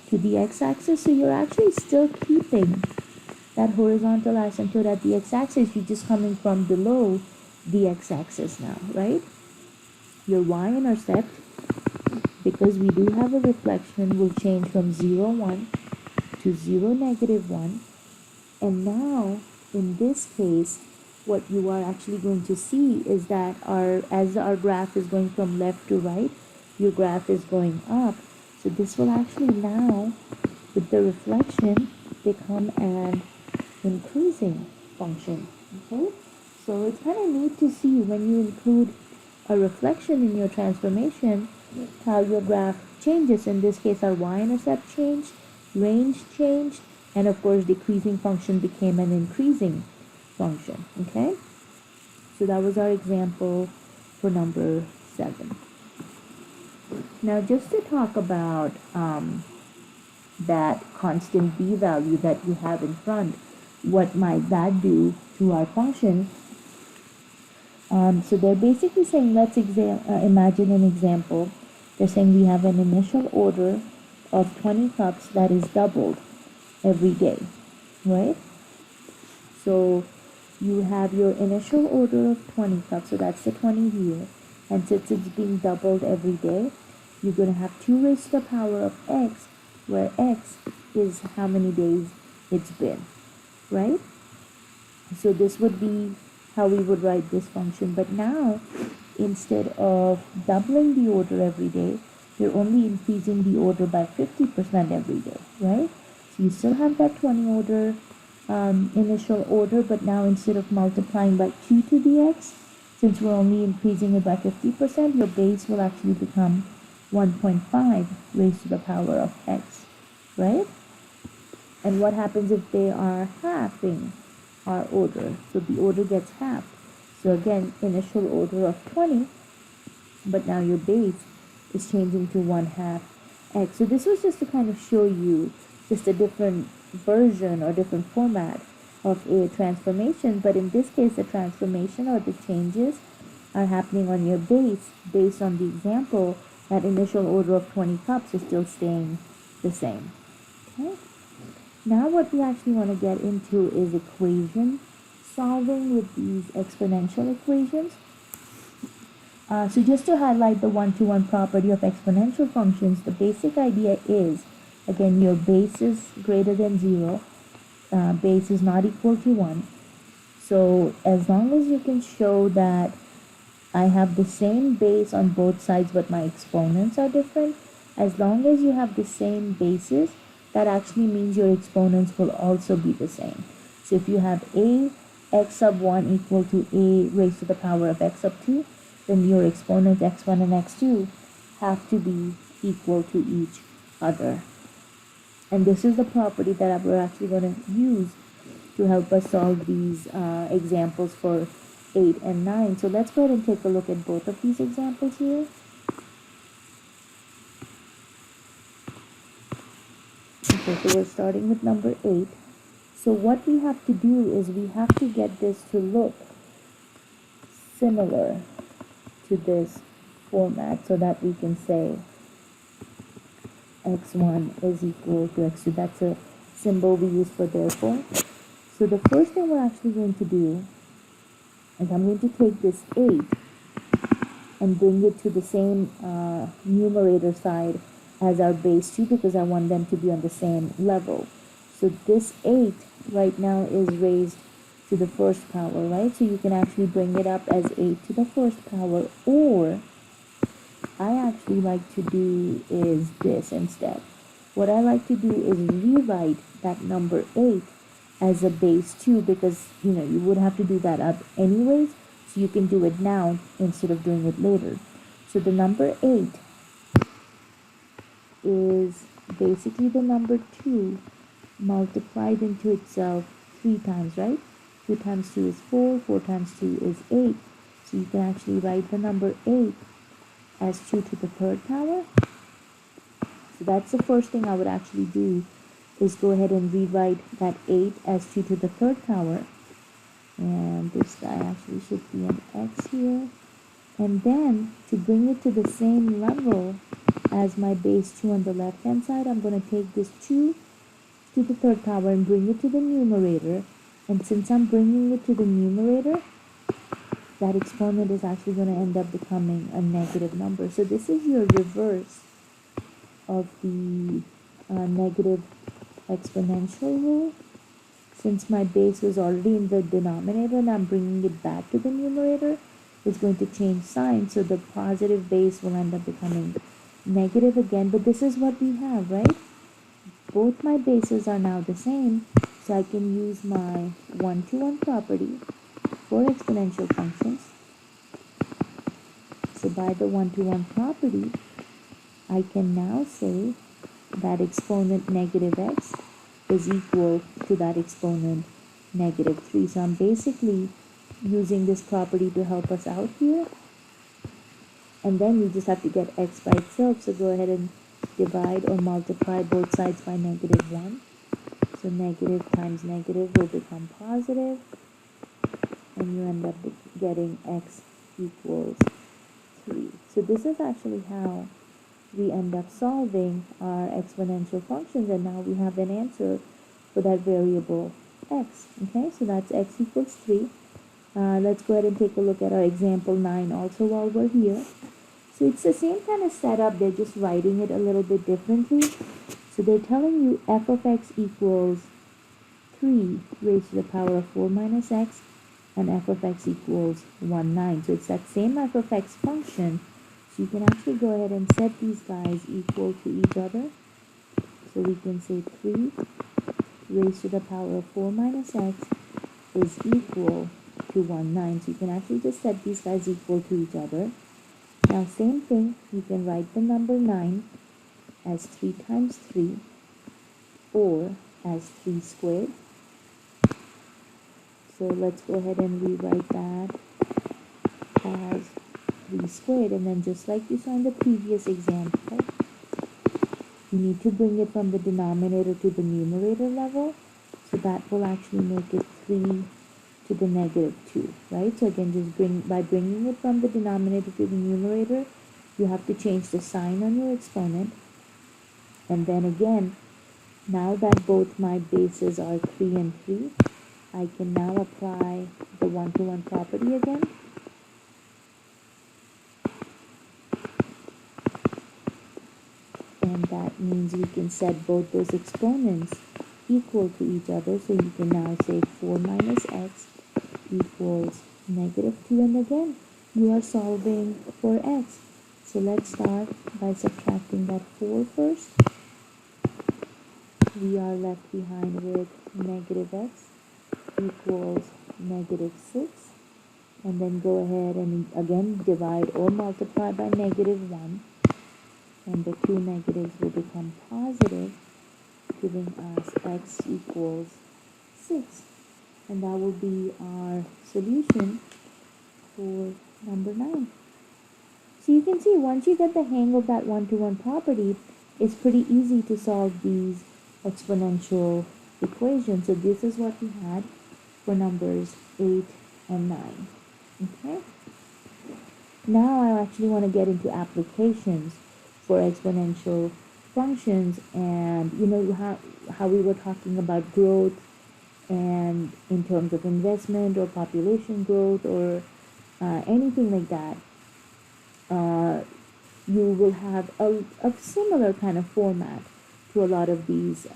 to the x-axis, so you're actually still keeping that horizontal asymptote at the x-axis. You're just coming from below the x-axis now, right? Your y-intercept, because we do have a reflection, will change from 0, 1 to 0, -1. And now, in this case, what you are actually going to see is that as our graph is going from left to right, your graph is going up. So this will actually now, with the reflection, become an increasing function. Okay? So it's kind of neat to see when you include a reflection in your transformation, how your graph changes. In this case, our y-intercept changed, range changed, and of course decreasing function became an increasing function. Okay, so that was our example for number 7. Now just to talk about that constant b value that you have in front, what might that do to our function? So they're basically saying, let's imagine an example. They're saying we have an initial order of 20 cups that is doubled every day, right? So you have your initial order of 20 cups, so that's the 20 here. And since it's being doubled every day, you're going to have 2 raised to the power of x, where x is how many days it's been, right? So this would be how we would write this function. But now, instead of doubling the order every day, you're only increasing the order by 50% every day, right? So you still have that 20 order initial order, but now instead of multiplying by 2 to the x, since we're only increasing it by 50%, your base will actually become 1.5 raised to the power of x, right? And what happens if they are halving our order? So the order gets halved. So again, initial order of 20, but now your base is changing to 1/2 x. So this was just to kind of show you just a different version or different format of a transformation. But in this case, the transformation or the changes are happening on your base based on the example. That initial order of 20 cups is still staying the same. Okay? Now what we actually want to get into is equation solving with these exponential equations. So just to highlight the one-to-one property of exponential functions, the basic idea is, again, your base is greater than 0, base is not equal to 1. So as long as you can show that I have the same base on both sides but my exponents are different, as long as you have the same bases, that actually means your exponents will also be the same. So if you have a x sub 1 equal to a raised to the power of x sub 2, then your exponents x1 and x2 have to be equal to each other. And this is the property that we're actually going to use to help us solve these examples for 8 and 9. So let's go ahead and take a look at both of these examples here. Okay, so we're starting with number 8. So what we have to do is we have to get this to look similar to this format so that we can say x1 is equal to x2. That's a symbol we use for therefore. So the first thing we're actually going to do is I'm going to take this 8 and bring it to the same numerator side as our base 2 because I want them to be on the same level. So this 8 right now is raised to the first power, right? So you can actually bring it up as 8 to the first power, or I actually like to do is this instead. What I like to do is rewrite that number 8 as a base 2 because, you would have to do that up anyways. So you can do it now instead of doing it later. So the number 8 is basically the number 2 multiplied into itself 3 times, right? 2 times 2 is 4, 4 times 2 is 8. So you can actually write the number 8 as 2 to the third power. So that's the first thing I would actually do, is go ahead and rewrite that 8 as 2 to the third power. And this guy actually should be an x here. And then to bring it to the same level as my base 2 on the left hand side, I'm going to take this 2 to the third power and bring it to the numerator. And since I'm bringing it to the numerator, that exponent is actually going to end up becoming a negative number. So this is your reverse of the negative exponential rule. Since my base was already in the denominator and I'm bringing it back to the numerator, it's going to change sign. So the positive base will end up becoming negative again. But this is what we have, right? Both my bases are now the same. So I can use my one-to-one property for exponential functions. So by the one-to-one property, I can now say that exponent negative x is equal to that exponent negative 3. So I'm basically using this property to help us out here. And then we just have to get x by itself. So go ahead and divide or multiply both sides by negative 1. So negative times negative will become positive. And you end up getting x equals 3. So this is actually how we end up solving our exponential functions, and now we have an answer for that variable x. Okay, so that's x equals 3. Let's go ahead and take a look at our example 9 also while we're here. So it's the same kind of setup, they're just writing it a little bit differently. So they're telling you f of x equals 3 raised to the power of 4 minus x, and f of x equals 1, 9. So it's that same f of x function. So you can actually go ahead and set these guys equal to each other. So we can say 3 raised to the power of 4 minus x is equal to 1, 9. So you can actually just set these guys equal to each other. Now same thing, you can write the number 9 as 3 times 3 or as 3 squared. So let's go ahead and rewrite that as 3 squared, and then just like you saw in the previous example, you need to bring it from the denominator to the numerator level. So that will actually make it 3 to the negative 2, right? So again, just by bringing it from the denominator to the numerator, you have to change the sign on your exponent. And then again, now that both my bases are 3 and 3, I can now apply the one-to-one property again. And that means we can set both those exponents equal to each other. So you can now say 4 minus x equals negative 2. And again, you are solving for x. So let's start by subtracting that 4 first. We are left behind with negative x equals negative 6. And then go ahead and again divide or multiply by negative 1. And the two negatives will become positive, giving us x equals 6. And that will be our solution for number 9. So you can see once you get the hang of that one-to-one property, it's pretty easy to solve these exponential equations. So this is what we had for numbers 8 and 9. Okay. Now I actually want to get into applications for exponential functions, and how we were talking about growth and in terms of investment or population growth or anything like that. uh, you will have a similar kind of format to a lot of these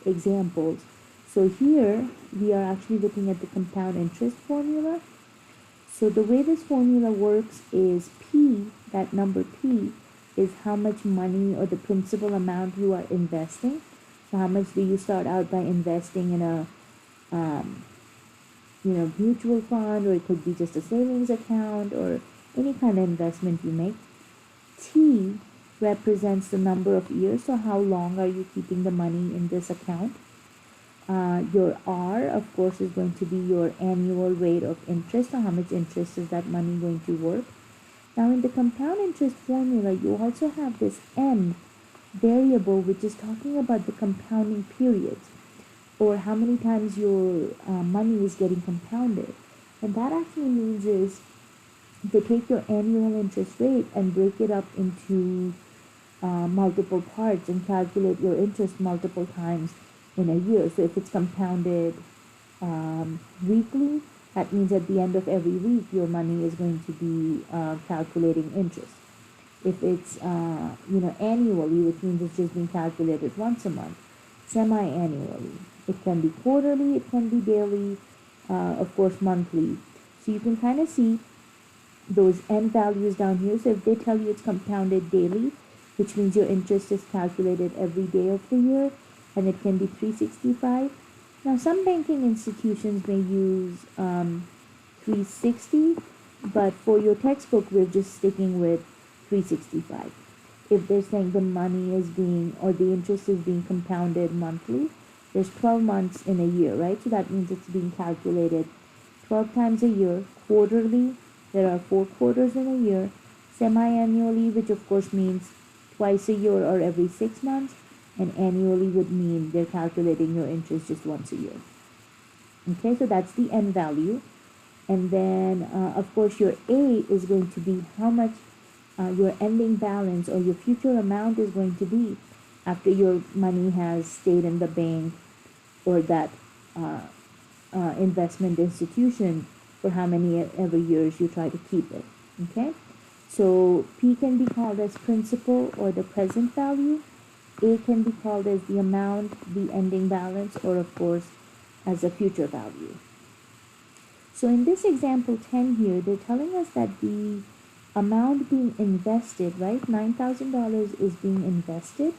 examples. So here we are actually looking at the compound interest formula. So the way this formula works is P, that number P, is how much money or the principal amount you are investing. So how much do you start out by investing in a mutual fund, or it could be just a savings account, or any kind of investment you make. T represents the number of years, so how long are you keeping the money in this account. Your R, of course, is going to be your annual rate of interest, or how much interest is that money going to work. Now, in the compound interest formula, you also have this N variable, which is talking about the compounding periods, or how many times your money is getting compounded. And that actually means is they take your annual interest rate and break it up into multiple parts and calculate your interest multiple times in a year. So if it's compounded weekly, that means at the end of every week your money is going to be calculating interest. If it's annually, which means it's just being calculated once a month. Semi-annually, it can be quarterly, it can be daily, of course monthly. So you can kind of see those N values down here. So if they tell you it's compounded daily, which means your interest is calculated every day of the year, and it can be 365. Now some banking institutions may use 360, but for your textbook we're just sticking with 365. If they're saying the money is being, or the interest is being compounded monthly, there's 12 months in a year, right? So that means it's being calculated 12 times a year. Quarterly, there are 4 quarters in a year. Semi-annually, which of course means twice a year or every 6 months, and annually would mean they're calculating your interest just once a year. Okay, so that's the N value. And then, of course, your A is going to be how much your ending balance or your future amount is going to be after your money has stayed in the bank or that investment institution for how many ever years you try to keep it. Okay, so P can be called as principal or the present value. A can be called as the amount, the ending balance, or of course as a future value. So in this example 10 here, they're telling us that the amount being invested, right, $9,000 is being invested.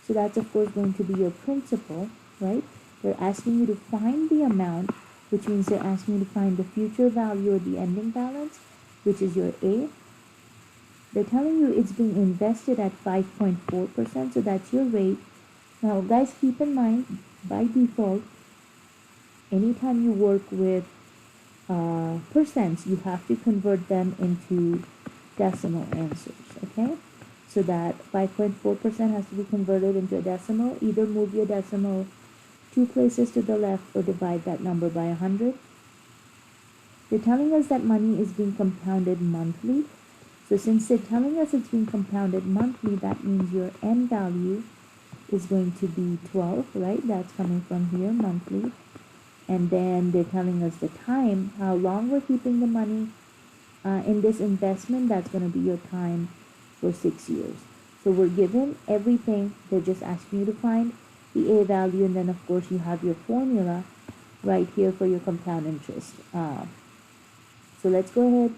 So that's of course going to be your principal, right? They're asking you to find the amount, which means they're asking you to find the future value or the ending balance, which is your A. They're telling you it's being invested at 5.4%, so that's your rate. Now guys, keep in mind, by default, anytime you work with percents, you have to convert them into decimal answers, okay? So that 5.4% has to be converted into a decimal. Either move your decimal 2 places to the left or divide that number by 100. They're telling us that money is being compounded monthly. So since they're telling us it's being compounded monthly, that means your N value is going to be 12, right? That's coming from here, monthly. And then they're telling us the time, how long we're keeping the money in this investment. That's going to be your time for 6 years. So we're given everything. They're just asking you to find the A value, and then of course you have your formula right here for your compound interest. So let's go ahead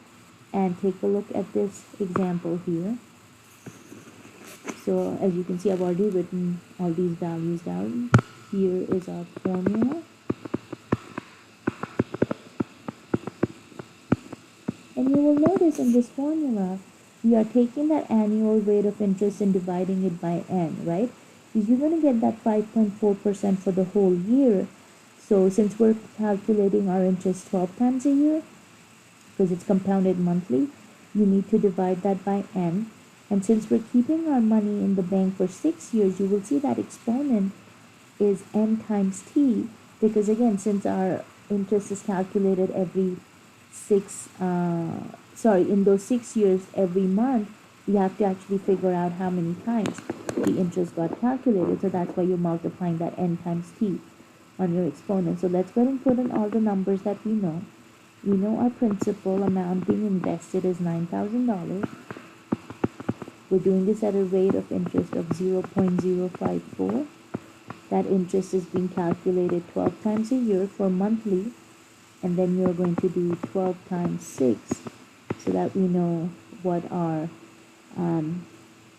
and take a look at this example here. So as you can see, I've already written all these values down. Here is our formula. And you will notice in this formula, we are taking that annual rate of interest and dividing it by N, right? Because you're going to get that 5.4% for the whole year. So since we're calculating our interest 12 times a year, because it's compounded monthly, you need to divide that by N. And since we're keeping our money in the bank for 6 years, you will see that exponent is N times T, because again, since our interest is calculated every in those 6 years, every month, we have to actually figure out how many times the interest got calculated. So that's why you're multiplying that N times T on your exponent. So let's go ahead and put in all the numbers that we know. We know our principal amount being invested is $9,000. We're doing this at a rate of interest of 0.054. That interest is being calculated 12 times a year for monthly, and then you're going to do 12 times 6 so that we know what our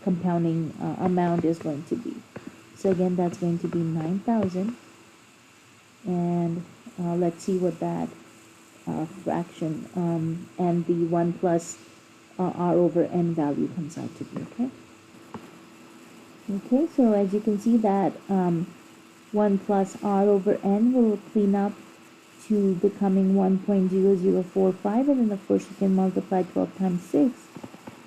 compounding amount is going to be. So again, that's going to be 9,000, and let's see what that fraction and the 1 plus r over n value comes out to be. Okay, so as you can see that 1 plus r over n will clean up to becoming 1.0045, and then of course you can multiply 12 times 6,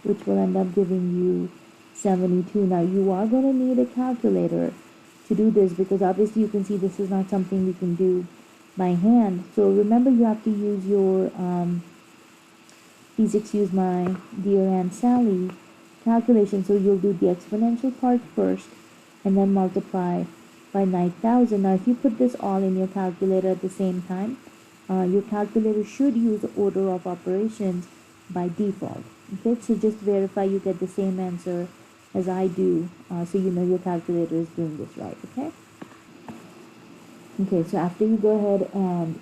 which will end up giving you 72. Now you are going to need a calculator to do this, because obviously you can see this is not something we can do by hand. So remember, you have to use your please excuse my dear Aunt Sally calculation. So you'll do the exponential part first and then multiply by 9,000. Now if you put this all in your calculator at the same time, your calculator should use the order of operations by default. Okay, so just verify you get the same answer as I do, so you know your calculator is doing this right. Okay, so after you go ahead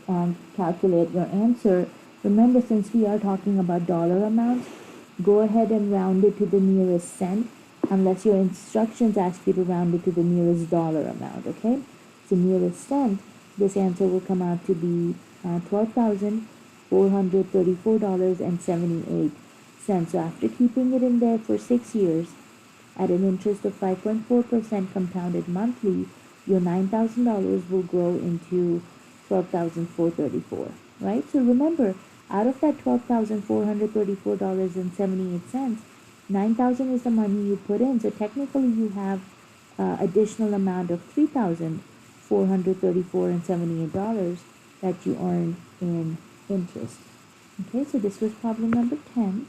and calculate your answer, remember, since we are talking about dollar amounts, go ahead and round it to the nearest cent, unless your instructions ask you to round it to the nearest dollar amount. Okay, so nearest cent, this answer will come out to be $12,434.78. So after keeping it in there for 6 years at an interest of 5.4% compounded monthly, your $9,000 will grow into $12,434, right? So remember, out of that $12,434.78, $9,000 is the money you put in. So technically you have additional amount of $3,434.78 that you earned in interest. Okay, so this was problem number 10.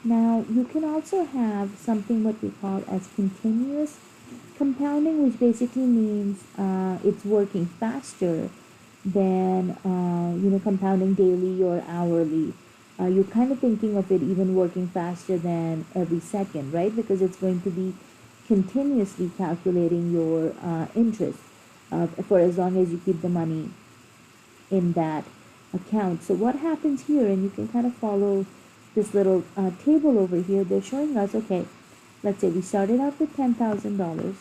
Now you can also have something what we call as continuous compounding, which basically means it's working faster than compounding daily or hourly. You're kind of thinking of it even working faster than every second, right? Because it's going to be continuously calculating your interest for as long as you keep the money in that account. So what happens here, and you can kind of follow this little table over here, they're showing us, okay, let's say we started out with $10,000.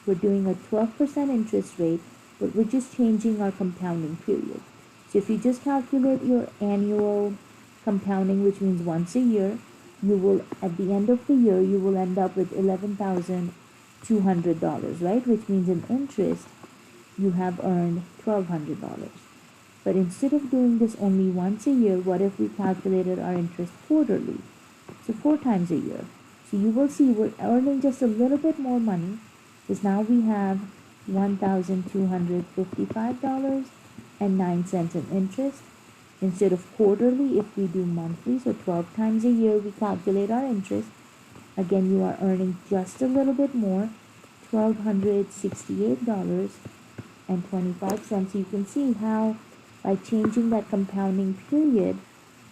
We're doing a 12% interest rate, but we're just changing our compounding period. So if you just calculate your annual compounding, which means once a year, you will, at the end of the year, you will end up with $11,200, right? Which means in interest, you have earned $1,200. But instead of doing this only once a year, what if we calculated our interest quarterly? So 4 times a year. So you will see we're earning just a little bit more money, because now we have $1,255.09 in interest instead of quarterly. If we do monthly, so 12 times a year we calculate our interest, again you are earning just a little bit more, $1,268.25. You can see how by changing that compounding period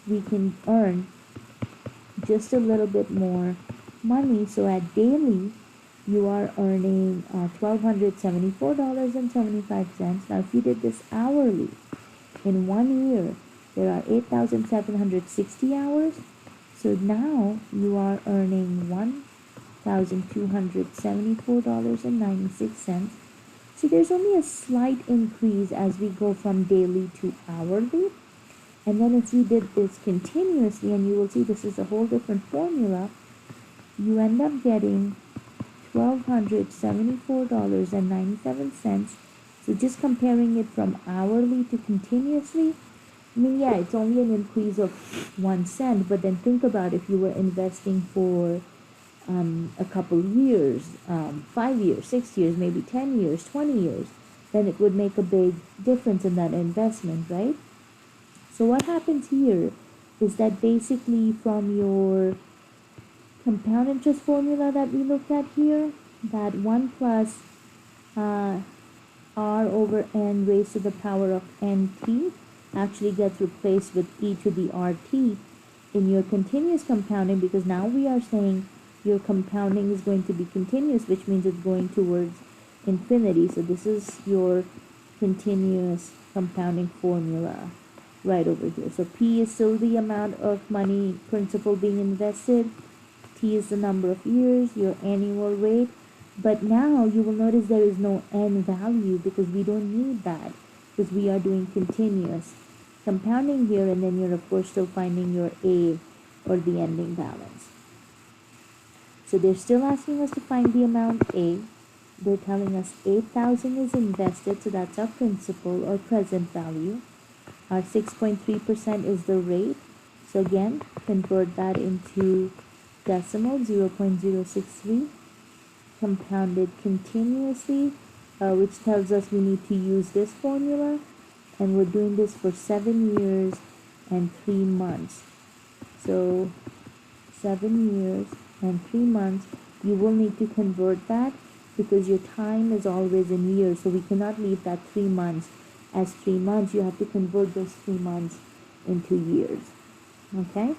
we can earn just a little bit more money. So at daily you are earning $1,274.75. Now if you did this hourly, in 1 year there are 8,760 hours, so now you are earning $1,274.96. See, there's only a slight increase as we go from daily to hourly. And then if you did this continuously, and you will see this is a whole different formula, you end up getting $1,274.97. So just comparing it from hourly to continuously, I mean, yeah, it's only an increase of 1 cent, but then think about if you were investing for a couple years, 5 years, 6 years, maybe 10 years, 20 years, then it would make a big difference in that investment, right? So what happens here is that basically from your compound interest formula that we looked at here, that 1 plus r over n raised to the power of nt actually gets replaced with e to the rt, in your continuous compounding, because now we are saying your compounding is going to be continuous, which means it's going towards infinity. So this is your continuous compounding formula right over here. So P is still the amount of money, principal being invested. T is the number of years, your annual rate. But now you will notice there is no n value because we don't need that, because we are doing continuous compounding here, and then you're of course still finding your A, or the ending balance. So they're still asking us to find the amount A. They're telling us 8,000 is invested, so that's our principal or present value. Our 6.3% is the rate. So again, convert that into decimal, 0.063, compounded continuously, which tells us we need to use this formula, and we're doing this for 7 years and 3 months. So 7 years and 3 months, you will need to convert that because your time is always in years, so we cannot leave that 3 months as 3 months. You have to convert those 3 months into years. Okay,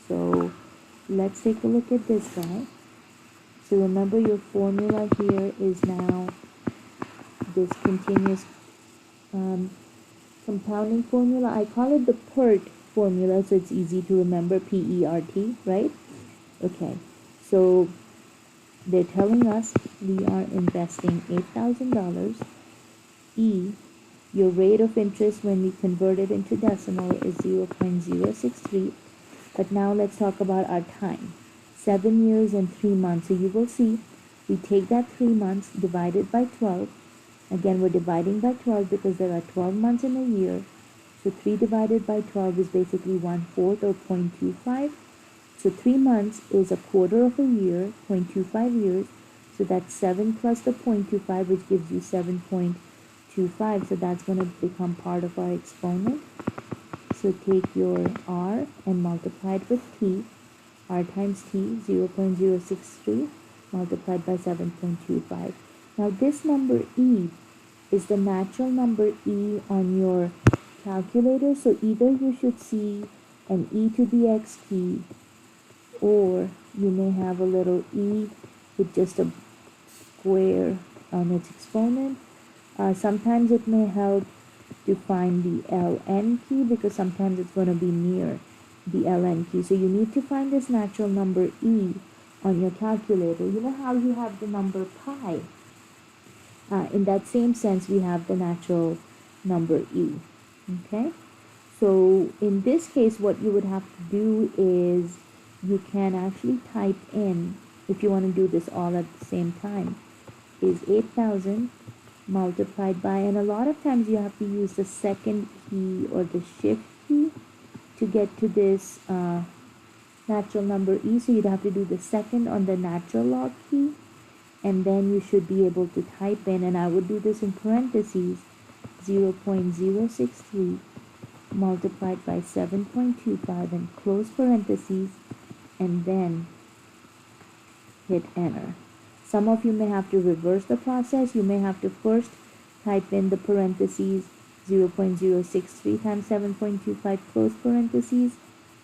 so let's take a look at this guy. So remember, your formula here is now this continuous compounding formula. I call it the PERT formula, so it's easy to remember, PERT, right? Okay, so they're telling us we are investing $8,000. E, your rate of interest when we convert it into decimal is 0.063. But now let's talk about our time. 7 years and 3 months. So you will see we take that 3 months divided by 12. Again, we're dividing by 12 because there are 12 months in a year. So 3 divided by 12 is basically 1/4 or 0.25. So 3 months is a quarter of a year, 0.25 years. So that's 7 plus the 0.25, which gives you 7.25. So that's going to become part of our exponent. So take your R and multiply it with T. R times T, 0.063 multiplied by 7.25. Now this number E is the natural number E on your calculator. So either you should see an e to the x t, or you may have a little e with just a square on its exponent. Sometimes it may help to find the ln key because sometimes it's going to be near the ln key. So you need to find this natural number e on your calculator. You know how you have the number pi? In that same sense, we have the natural number e. Okay? So in this case, what you would have to do is you can actually type in, if you want to do this all at the same time, is 8,000 multiplied by, and a lot of times you have to use the second key or the shift key to get to this natural number e. So you'd have to do the second on the natural log key, and then you should be able to type in, and I would do this in parentheses, 0.063 multiplied by 7.25 and close parentheses, and then hit enter. Some of you may have to reverse the process. You may have to first type in the parentheses 0.063 times 7.25 close parentheses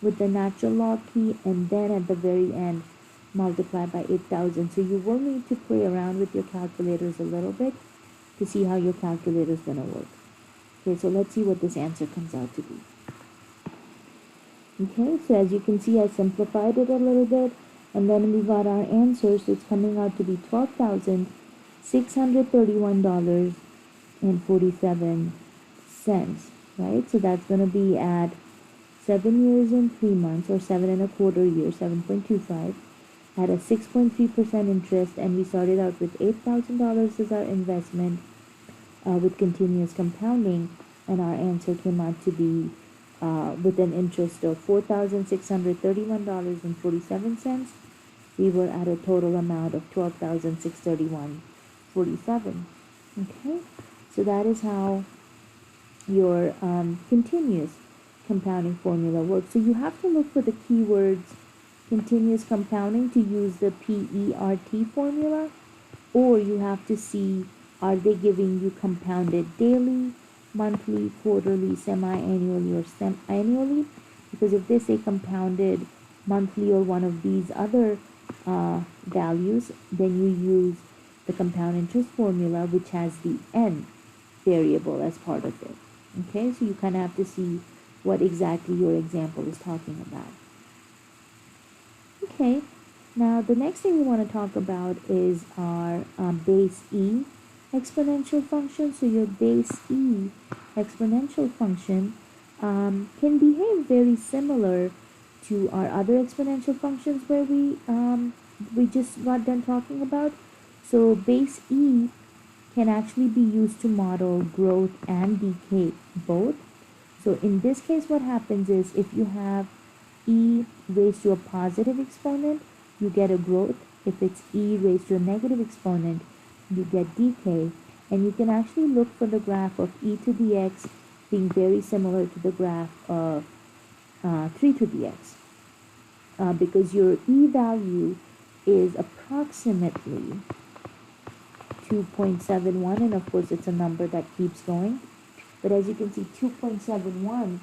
with the natural log key, and then at the very end multiply by 8,000. So you will need to play around with your calculators a little bit to see how your calculator is going to work. Okay, so let's see what this answer comes out to be. Okay, so as you can see, I simplified it a little bit, and then we got our answer. So it's coming out to be $12,631.47, right? So that's going to be at 7 years and 3 months, or 7.25 years, 7.25, at a 6.3% interest, and we started out with $8,000 as our investment with continuous compounding, and our answer came out to be with an interest of $4,631.47. We were at a total amount of $12,631.47. Okay, so that is how your continuous compounding formula works. So you have to look for the keywords continuous compounding to use the PERT formula, or you have to see, are they giving you compounded daily, monthly, quarterly, semi-annually, or annually? because if they say compounded monthly or one of these other values, then you use the compound interest formula, which has the n variable as part of it. Okay, so you kind of have to see what exactly your example is talking about. Okay, now the next thing we want to talk about is our base e exponential function. So your base e exponential function can behave very similar to our other exponential functions where we just got done talking about. So base e can actually be used to model growth and decay both. So in this case, what happens is if you have e raised to a positive exponent, you get a growth. If it's e raised to a negative exponent, you get decay. And you can actually look for the graph of e to the x being very similar to the graph of 3 to the x. Because your e value is approximately 2.71, and of course it's a number that keeps going. But as you can see, 2.71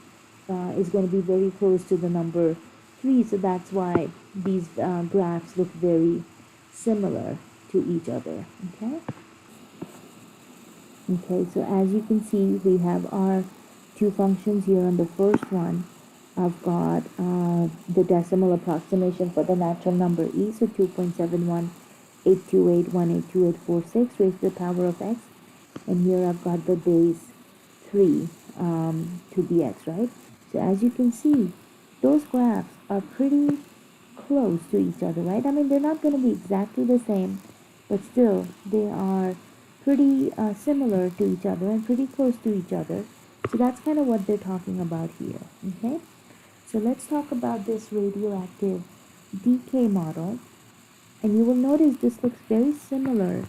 is going to be very close to the number 3, so that's why these graphs look very similar to each other. Okay, so as you can see, we have our two functions here. On the first one, I've got the decimal approximation for the natural number e, so 2.718281828846 raised to the power of x. And here I've got the base 3 to the x, right? So as you can see, those graphs are pretty close to each other, right? I mean, they're not going to be exactly the same, but still, they are pretty similar to each other and pretty close to each other. So that's kind of what they're talking about here, okay? So let's talk about this radioactive decay model. And you will notice this looks very similar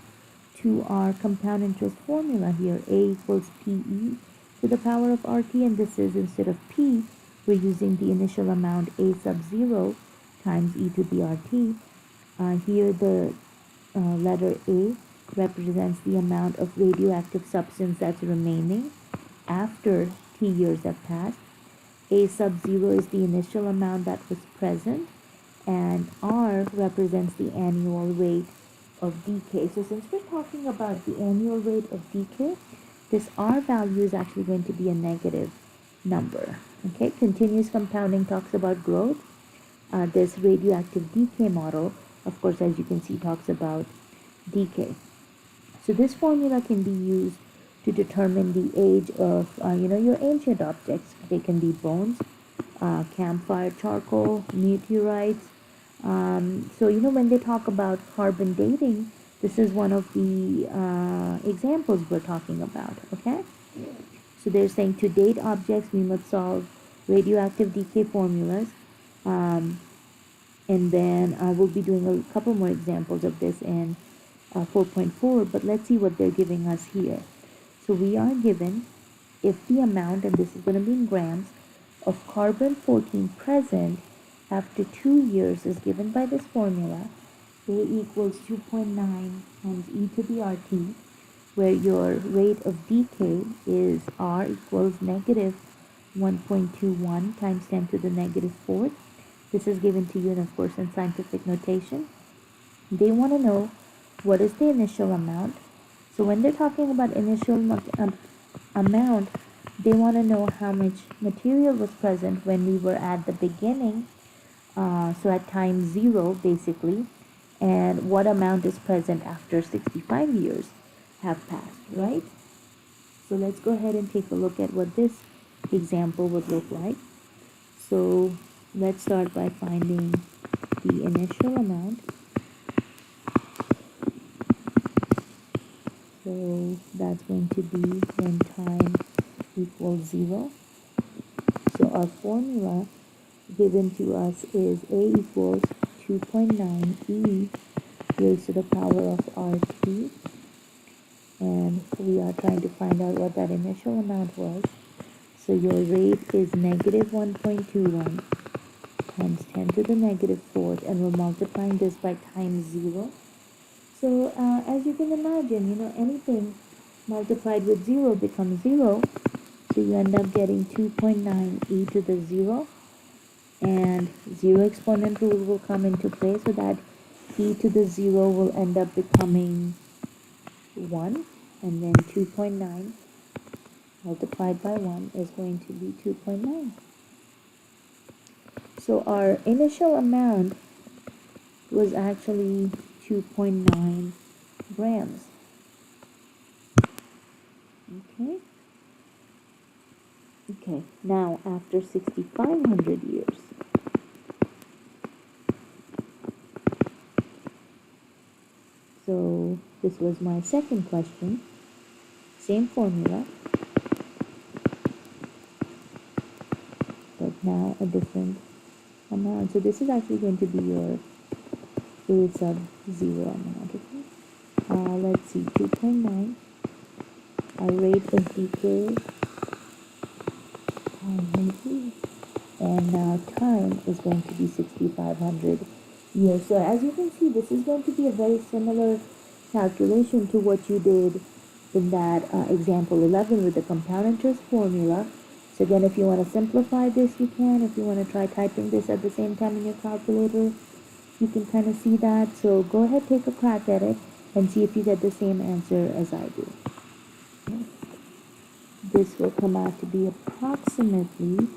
to our compound interest formula here. A equals PE to the power of RT, and this is, instead of P, we're using the initial amount A sub 0 times e to the RT. Here the letter A represents the amount of radioactive substance that's remaining after T years have passed. A sub 0 is the initial amount that was present, and R represents the annual rate of decay. So since we're talking about the annual rate of decay, this R value is actually going to be a negative number. Okay, continuous compounding talks about growth. This radioactive decay model, of course, as you can see, talks about decay. So this formula can be used to determine the age of, your ancient objects. They can be bones, campfire charcoal, meteorites. So, when they talk about carbon dating, this is one of the examples we're talking about, okay? So they're saying to date objects, we must solve radioactive decay formulas. And then we'll be doing a couple more examples of this in 4.4, but let's see what they're giving us here. So we are given if the amount, and this is going to be in grams, of carbon-14 present after 2 years is given by this formula. A equals 2.9 times e to the RT, where your rate of decay is R equals negative 1.21 times 10 to the negative 4th. This is given to you, and of course, in scientific notation. They want to know what is the initial amount. So when they're talking about initial amount, they want to know how much material was present when we were at the beginning, so at time 0 basically, and what amount is present after 65 years have passed, right? So let's go ahead and take a look at what this example would look like. So let's start by finding the initial amount. So that's going to be when time equals 0. So our formula given to us is A equals 2.9 E raised to the power of RT. And we are trying to find out what that initial amount was. So your rate is negative 1.21 times 10 to the negative 4th, and we're multiplying this by times 0. So as you can imagine, anything multiplied with 0 becomes 0. So you end up getting 2.9 e to the 0 and 0 exponent rule will come into play, so that e to the 0 will end up becoming 1, and then 2.9 multiplied by 1 is going to be 2.9. So our initial amount was actually 2.9 grams. Okay, now after 6,500 years, so this was my second question, same formula, but now a different amount. So this is actually going to be your A sub 0 amount, okay? Let's see, 2.9, our rate of decay, and now time is going to be 6,500 years. So as you can see, this is going to be a very similar calculation to what you did in that example 11 with the compound interest formula. So again, if you want to simplify this, you can. If you want to try typing this at the same time in your calculator, you can kind of see that. So go ahead, take a crack at it and see if you get the same answer as I do. This will come out to be approximately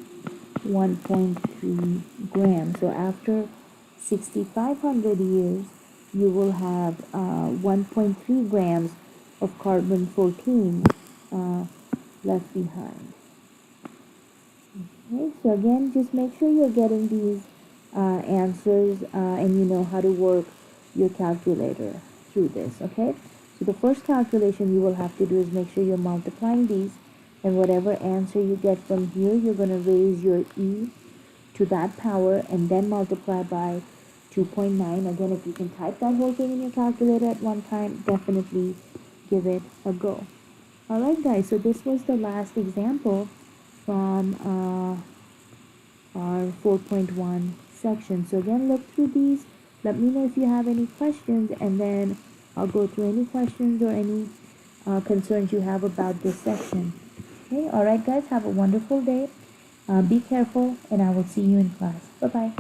1.3 grams. So after 6,500 years, you will have 1.3 grams of carbon-14 left behind. Okay, so again, just make sure you're getting these answers and you know how to work your calculator through this, okay? So the first calculation you will have to do is make sure you're multiplying these, and whatever answer you get from here, you're going to raise your e to that power and then multiply by 2.9. Again, if you can type that whole thing in your calculator at one time, definitely give it a go. Alright guys, so this was the last example from our 4.1 section. So again, look through these, let me know if you have any questions, and then I'll go through any questions or any concerns you have about this section. Okay, alright guys, have a wonderful day. Be careful, and I will see you in class. Bye-bye.